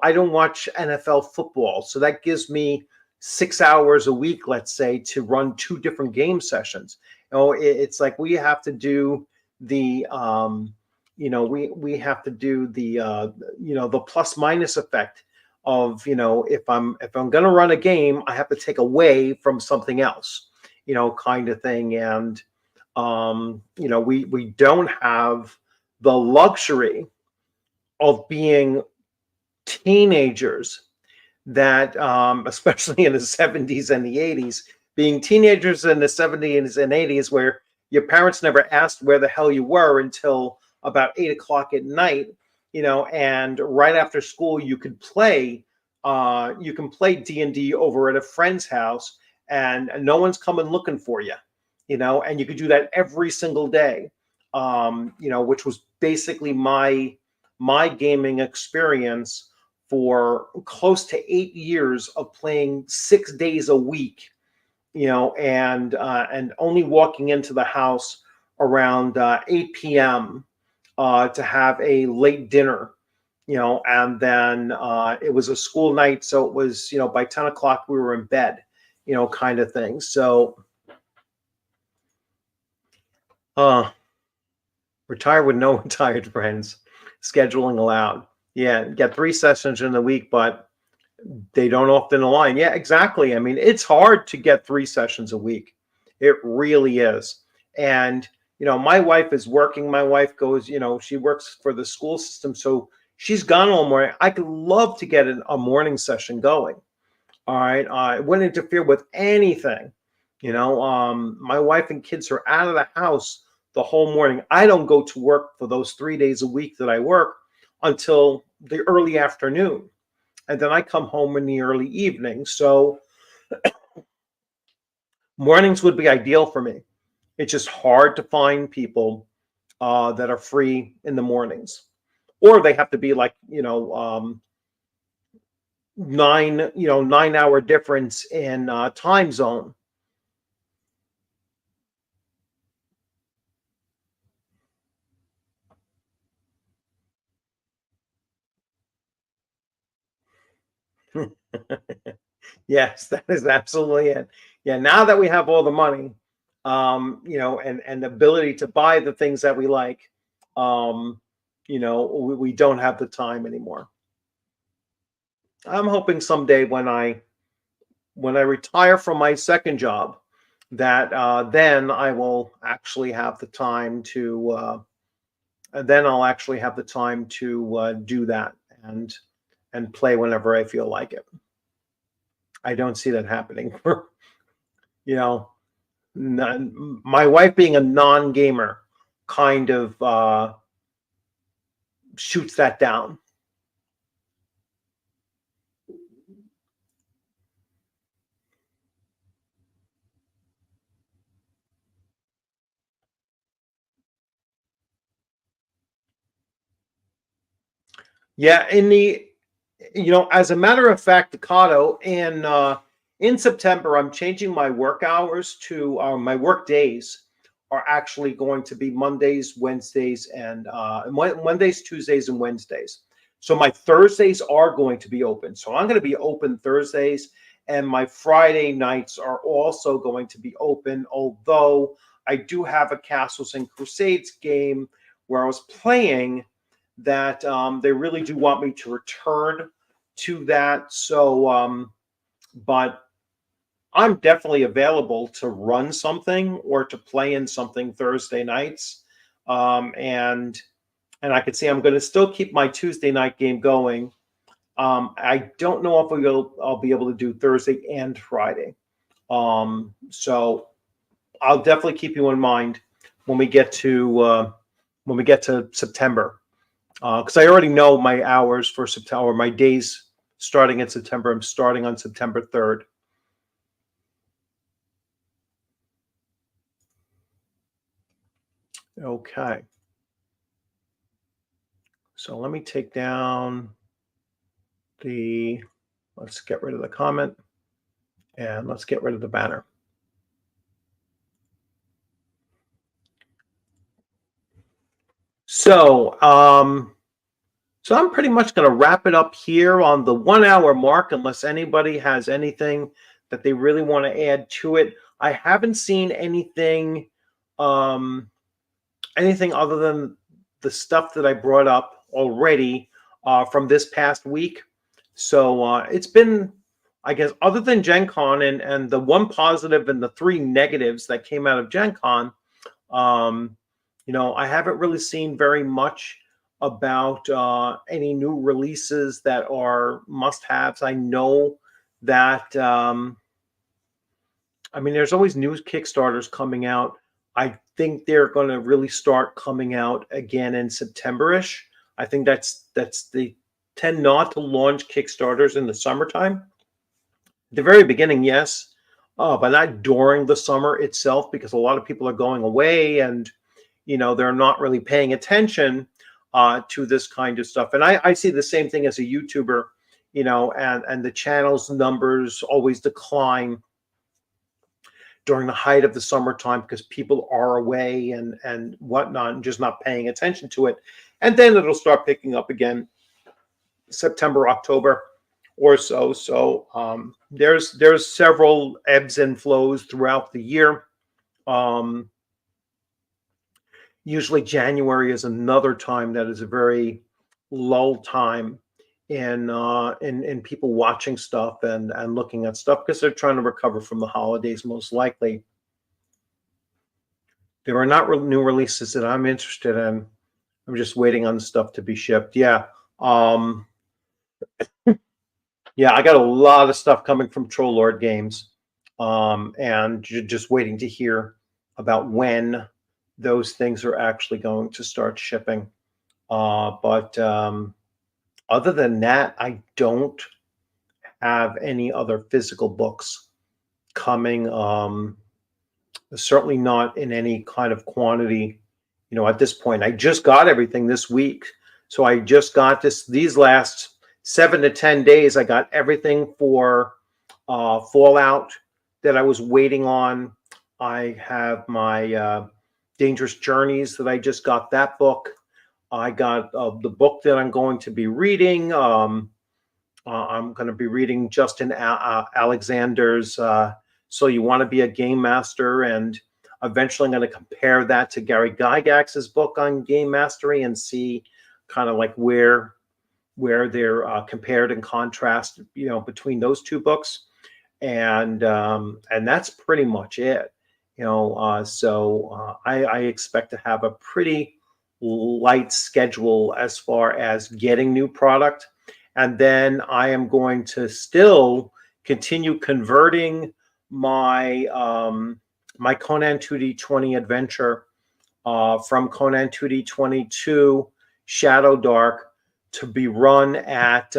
I don't watch NFL football. So that gives me 6 hours a week, let's say, to run 2 different game sessions. It's like we have to do the we have to do the plus minus effect of, if I'm going to run a game, I have to take away from something else, kind of thing. And we don't have the luxury of being teenagers that especially in the 70s and the 80s, being teenagers in the 70s and 80s, where your parents never asked where the hell you were until about 8 o'clock at night, and right after school you can play D&D over at a friend's house, and no one's coming looking for you, and you could do that every single day, which was basically my gaming experience for close to 8 years of playing 6 days a week, and only walking into the house around 8 p.m. To have a late dinner, and then it was a school night. So it was, by 10 o'clock we were in bed, kind of thing. So retire with no retired friends, scheduling allowed. Yeah, get 3 sessions in the week, but they don't often align. Yeah, exactly. I mean, it's hard to get 3 sessions a week. It really is. And, my wife is working. My wife goes, she works for the school system. So she's gone all morning. I could love to get a morning session going. All right. It wouldn't interfere with anything. My wife and kids are out of the house the whole morning. I don't go to work for those 3 days a week that I work until the early afternoon. And then I come home in the early evening. So mornings would be ideal for me. It's just hard to find people that are free in the mornings, or they have to be like, 9 hour difference in time zone. Yes, that is absolutely it. Yeah, now that we have all the money, and the ability to buy the things that we like, we don't have the time anymore. I'm hoping someday when I retire from my second job, that then I will actually have the time to then I'll actually have the time to do that and play whenever I feel like it. I don't see that happening for, my wife being a non-gamer kind of shoots that down. Yeah, as a matter of fact, Ducato, in September, I'm changing my work hours to my work days are actually going to be Mondays, Wednesdays, and Mondays, Tuesdays, and Wednesdays. So my Thursdays are going to be open. So I'm going to be open Thursdays, and my Friday nights are also going to be open. Although I do have a Castles and Crusades game where I was playing that they really do want me to return to that. So, but I'm definitely available to run something or to play in something Thursday nights. And I could say I'm going to still keep my Tuesday night game going. I don't know if I'll be able to do Thursday and Friday. So I'll definitely keep you in mind when we get to September, because I already know my hours for September, my days starting in September. I'm starting on September 3rd. Okay. So let me take down let's get rid of the comment and let's get rid of the banner. So, so I'm pretty much going to wrap it up here on the 1 hour mark, unless anybody has anything that they really want to add to it. I haven't seen anything, anything other than the stuff that I brought up already from this past week. So it's been, I guess, other than Gen Con and the one positive and the three negatives that came out of Gen Con, I haven't really seen very much about any new releases that are must-haves. I know that, there's always new Kickstarters coming out. I think they're going to really start coming out again in September-ish. I think that's they tend not to launch Kickstarters in the summertime. The very beginning, yes, but not during the summer itself, because a lot of people are going away and they're not really paying attention to this kind of stuff. And I see the same thing as a YouTuber, and the channel's numbers always decline during the height of the summertime because people are away and whatnot and just not paying attention to it. And then it'll start picking up again September, October or so. So there's several ebbs and flows throughout the year. Usually January is another time that is a very lull time in people watching stuff and looking at stuff because they're trying to recover from the holidays, most likely. There are not new releases that I'm interested in. I'm just waiting on stuff to be shipped. Yeah. Yeah, I got a lot of stuff coming from Troll Lord Games. And just waiting to hear about when those things are actually going to start shipping. But other than that, I don't have any other physical books coming. Certainly not in any kind of quantity, at this point. I just got everything this week. So I just got these last 7 to 10 days. I got everything for Fallout that I was waiting on. I have my Dangerous Journeys that I just got that book. I got the book that I'm going to be reading. I'm going to be reading Justin Alexander's So You Want to Be a Game Master, and eventually I'm going to compare that to Gary Gygax's book on game mastery and see kind of like where they're compared and contrast, between those two books, and that's pretty much it. So I expect to have a pretty light schedule as far as getting new product, and then I am going to still continue converting my my Conan 2D20 adventure from Conan 2D20 to Shadow Dark to be run at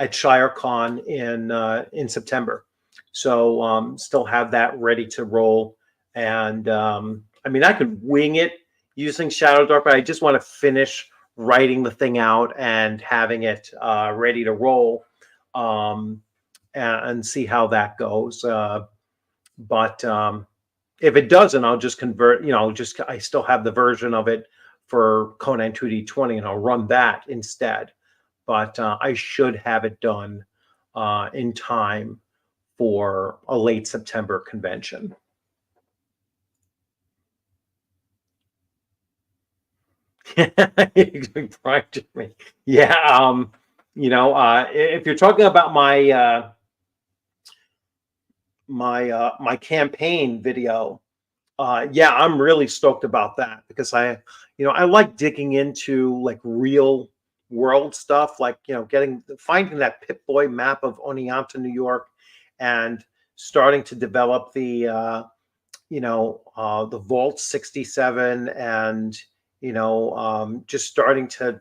ShireCon in September. So still have that ready to roll, and I could wing it using Shadow Dark, but I just want to finish writing the thing out and having it ready to roll, and see how that goes. But if it doesn't, I'll just convert. I still have the version of it for Conan 2D20, and I'll run that instead. But I should have it done in time for a late September convention. Yeah. If you're talking about my campaign video. Yeah, I'm really stoked about that because I like digging into like real world stuff, like finding that Pip-Boy map of Oneonta, New York, and starting to develop the Vault 67, and just starting to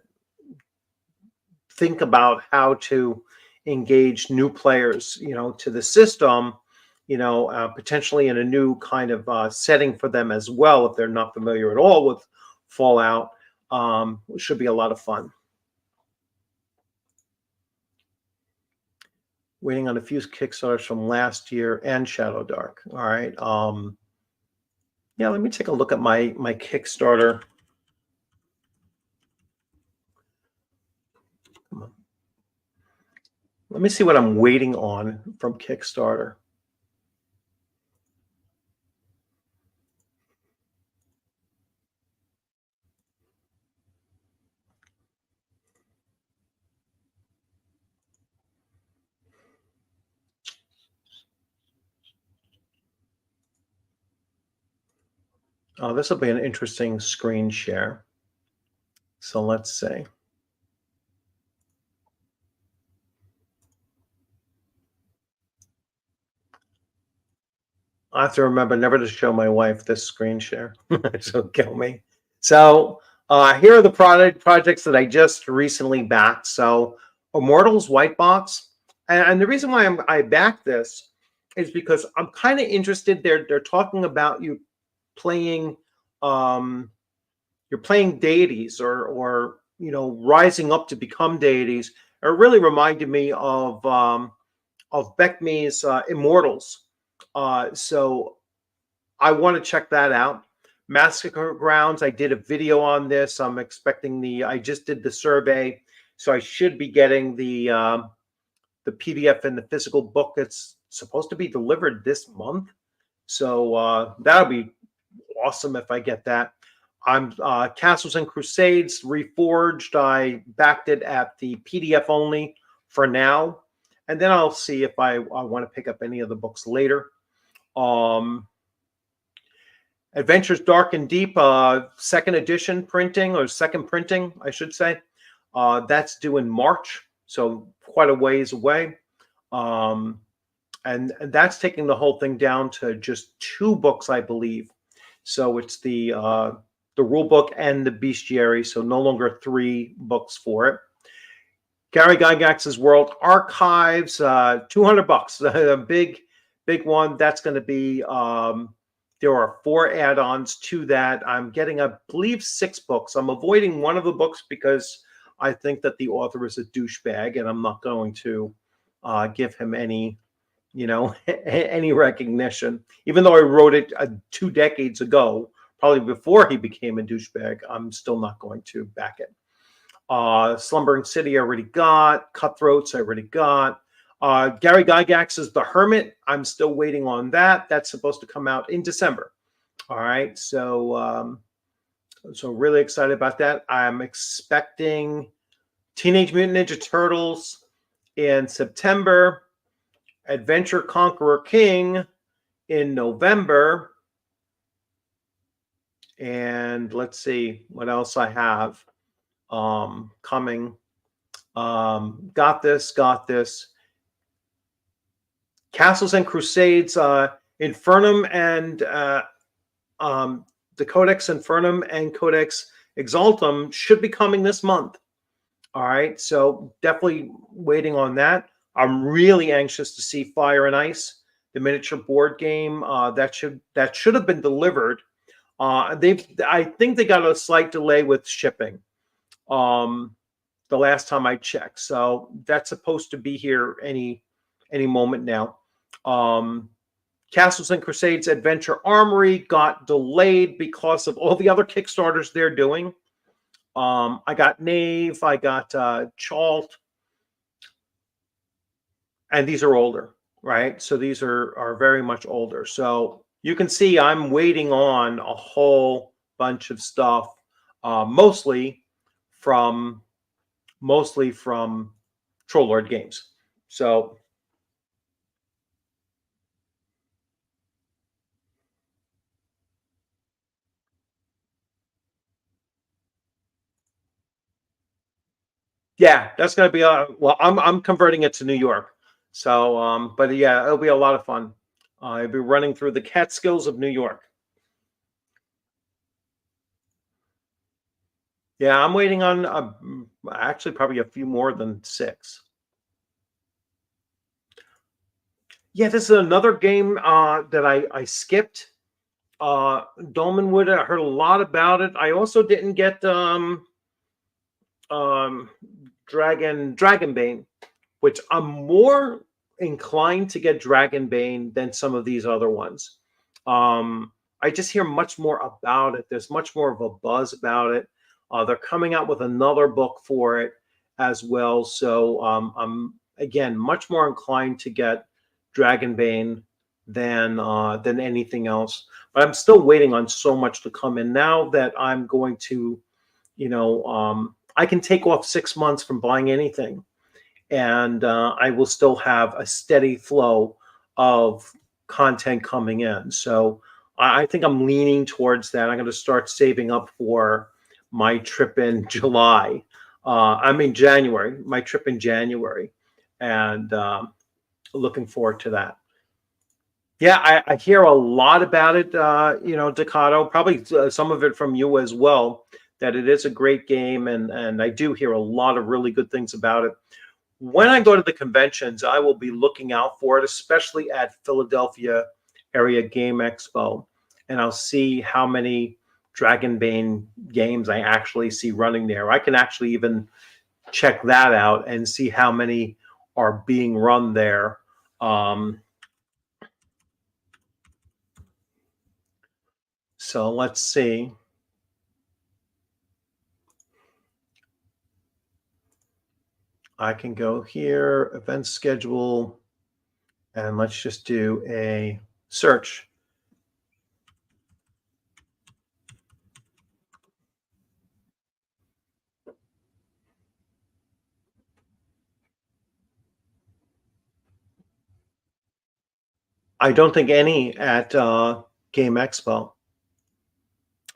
think about how to engage new players, to the system, potentially in a new kind of setting for them as well, if they're not familiar at all with Fallout. It should be a lot of fun. Waiting on a few Kickstarters from last year and Shadow Dark. All right. Yeah, let me take a look at my Kickstarter. Come on. Let me see what I'm waiting on from Kickstarter. Oh, this will be an interesting screen share. So let's see. I have to remember never to show my wife this screen share. She'll kill me. So here are the projects that I just recently backed. So Immortals White Box. And the reason why I backed this is because I'm kind of interested. They're talking about you playing you're playing deities or rising up to become deities. It really reminded me of Beckme's Immortals. So I want to check that out. Massacre Grounds, I did a video on this. I'm expecting I just did the survey, so I should be getting the PDF and the physical book. It's supposed to be delivered this month, so that'll be awesome if I get that. I'm Castles and Crusades Reforged. I backed it at the PDF only for now, and then I'll see if I want to pick up any of the books later. Adventures Dark and Deep, second edition printing, or second printing, I should say. That's due in March, so quite a ways away. And that's taking the whole thing down to just 2 books, I believe. So it's the rule book and the bestiary, so no longer 3 books for it. Gary Gygax's World Archives, $200, a big one. That's going to be there are 4 add-ons to that. I'm getting, I believe, 6 books. I'm avoiding one of the books because I think that the author is a douchebag, and I'm not going to give him any, any recognition. Even though I wrote it 2 decades ago, probably before he became a douchebag, I'm still not going to back it. Slumbering City I already got. Cutthroats I already got. Gary Gygax's The Hermit, I'm still waiting on that. That's supposed to come out in December. All right, so really excited about that. I'm expecting Teenage Mutant Ninja Turtles in September, Adventure Conqueror King in November, and let's see what else I have coming. Got this. Castles and Crusades, Infernum and the Codex Infernum and Codex Exaltum should be coming this month. All right, so definitely waiting on that. I'm really anxious to see Fire and Ice, the miniature board game. That should have been delivered. I think they got a slight delay with shipping. The last time I checked, so that's supposed to be here any moment now. Castles and Crusades Adventure Armory got delayed because of all the other Kickstarters they're doing. I got Knave, I got Chalt, and these are older, right? So these are very much older. So you can see I'm waiting on a whole bunch of stuff, mostly from Troll Lord Games. So Yeah, that's gonna be well, I'm converting it to New York. So but yeah, it'll be a lot of fun. I'll be running through the Catskills of New York. Yeah, I'm waiting on actually probably a few more than 6. Yeah, this is another game that I skipped. Dolmenwood, I heard a lot about it. I also didn't get um Dragonbane, which I'm more inclined to get Dragonbane than some of these other ones. I just hear much more about it. There's much more of a buzz about it. They're coming out with another book for it as well. So I'm again much more inclined to get Dragonbane than anything else. But I'm still waiting on so much to come in. Now that I'm going to, I can take off 6 months from buying anything, and I will still have a steady flow of content coming in. So I think I'm leaning towards that. I'm going to start saving up for my trip in July. I mean January. My trip in January, and looking forward to that. Yeah, I hear a lot about it. Ducato, probably some of it from you as well. That it is a great game, and I do hear a lot of really good things about it. When I go to the conventions, I will be looking out for it, especially at Philadelphia Area Game Expo, and I'll see how many Dragonbane games I actually see running there. I can actually even check that out and see how many are being run there. Um, so let's see. I can go here, event schedule, and let's just do a search. I don't think any at Game Expo.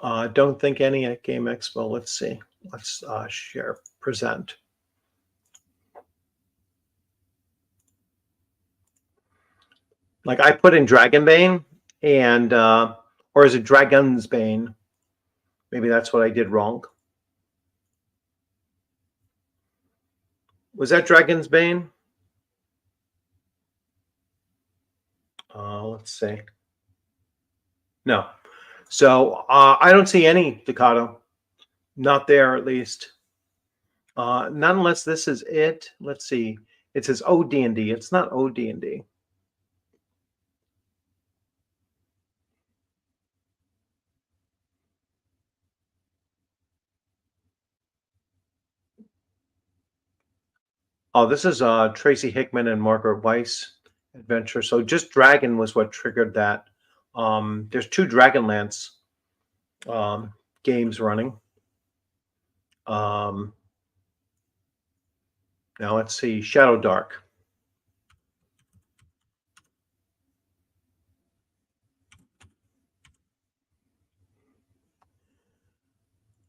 Don't think any at Game Expo. Let's see. Let's share, present. Like I put in Dragonbane and, or is it Dragon's Bane? Maybe that's what I did wrong. Was that Dragon's Bane? Let's see. No. So I don't see any Ducato. Not there, at least. Not unless this is it. Let's see. It says OD&D. It's not OD&D. Oh, this is Tracy Hickman and Margaret Weiss adventure. So just Dragon was what triggered that. There's 2 Dragonlance games running. Now let's see, Shadow Dark.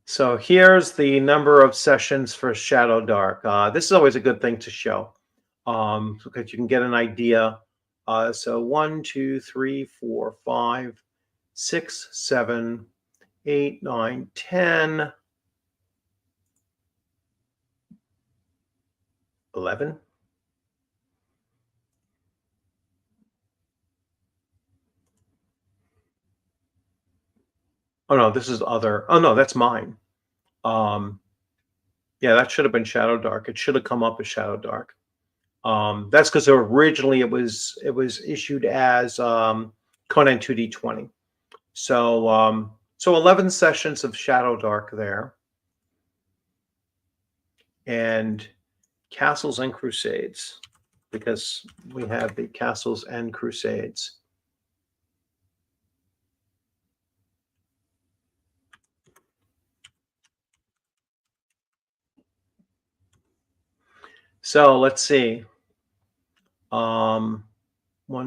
So here's the number of sessions for Shadow Dark. This is always a good thing to show, because you can get an idea. So 1, 2, 3, 4, 5, 6, 7, 8, 9, 10, 11. Oh no, this is other. Oh no, that's mine. Um, yeah, that should have been Shadow Dark. It should have come up as Shadow Dark. That's because originally it was issued as Conan 2D20. So 11 sessions of Shadow Dark there, and Castles and Crusades, because we have the Castles and Crusades. So let's see. 1,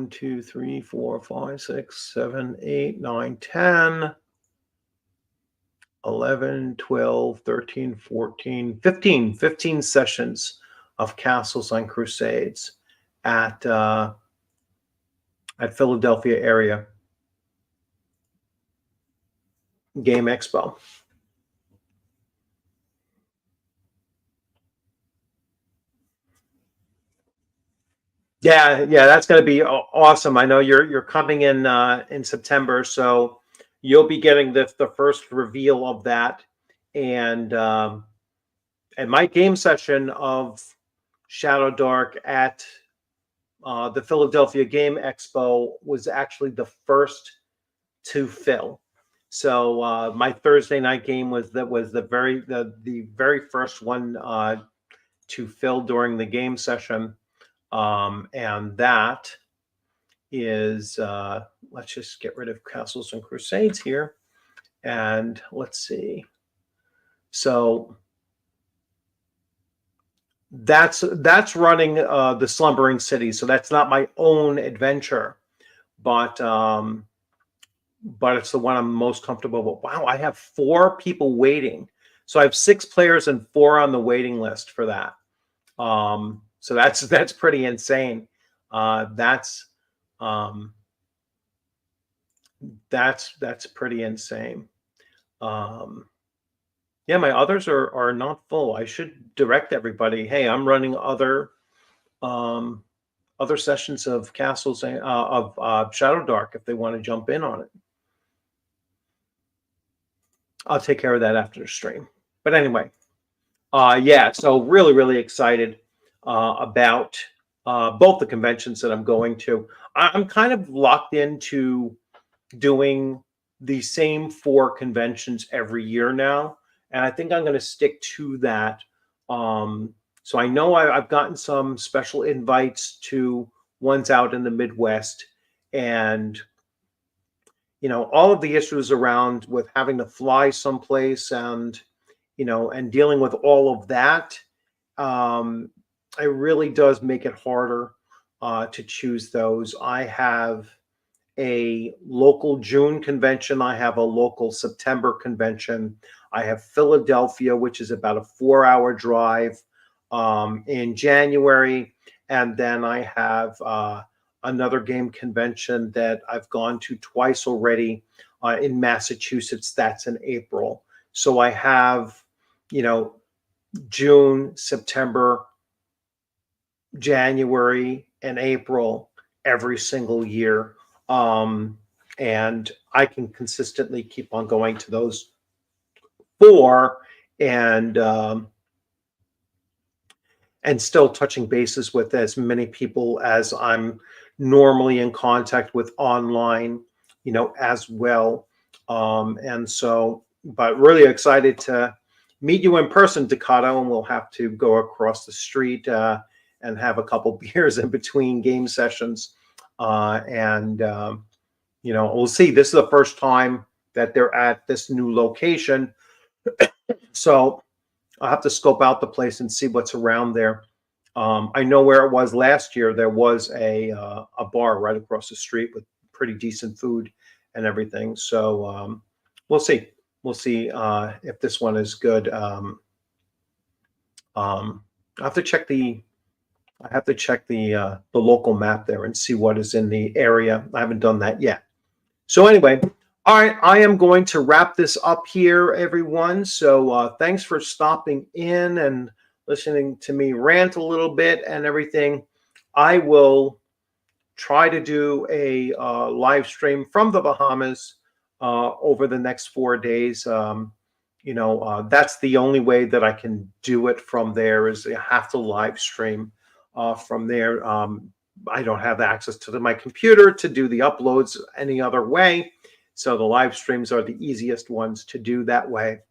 2, 3, 4, 5, 6, 7, 8, 9, 10. 11, 12, 13, 14, 15 sessions of Castles on Crusades at Philadelphia area Game Expo. Yeah, that's going to be awesome. I know you're coming in September, so you'll be getting the first reveal of that, and my game session of Shadow Dark at the Philadelphia Game Expo was actually the first to fill. So my Thursday night game was the very first one to fill during the game session. And that is, let's just get rid of Castles and Crusades here. And let's see. So that's running the Slumbering City. So that's not my own adventure, but it's the one I'm most comfortable with. Wow, I have 4 people waiting. So I have 6 players and 4 on the waiting list for that. So that's pretty insane. That's pretty insane. Yeah, my others are not full. I should direct everybody. Hey, I'm running other sessions of Castles of Shadow Dark if they want to jump in on it. I'll take care of that after the stream. But anyway, yeah, so really excited about both the conventions that I'm going to. I'm kind of locked into doing the same 4 conventions every year now, and I think I'm going to stick to that. So I know I've gotten some special invites to ones out in the Midwest, and all of the issues around with having to fly someplace and and dealing with all of that, it really does make it harder to choose those. I have a local June convention. I have a local September convention. I have Philadelphia, which is about a 4-hour drive in January. And then I have another game convention that I've gone to twice already in Massachusetts. That's in April. So I have, June, September, January, and April every single year. And I can consistently keep on going to those 4 and still touching bases with as many people as I'm normally in contact with online, as well. And so, but really excited to meet you in person, Ducato, and we'll have to go across the street and have a couple beers in between game sessions. We'll see. This is the first time that they're at this new location. So I'll have to scope out the place and see what's around there. I know where it was last year. There was a bar right across the street with pretty decent food and everything. So we'll see. We'll see if this one is good. I have to check the local map there and see what is in the area. I haven't done that yet. So anyway, all right, I am going to wrap this up here, everyone. So thanks for stopping in and listening to me rant a little bit and everything. I will try to do a live stream from the Bahamas over the next 4 days. That's the only way that I can do it from there, is I have to live stream from there. I don't have access to my computer to do the uploads any other way. So the live streams are the easiest ones to do that way.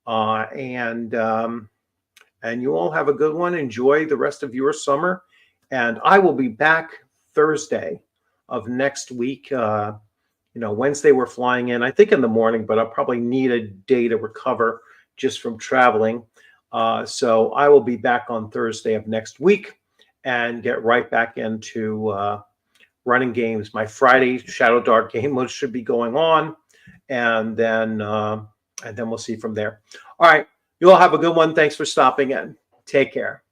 And you all have a good one. Enjoy the rest of your summer. And I will be back Thursday of next week. Wednesday we're flying in, I think in the morning, but I'll probably need a day to recover just from traveling. So I will be back on Thursday of next week and get right back into running games. My Friday Shadow Dark game should be going on. And then and then we'll see from there. All right. You all have a good one. Thanks for stopping in. Take care.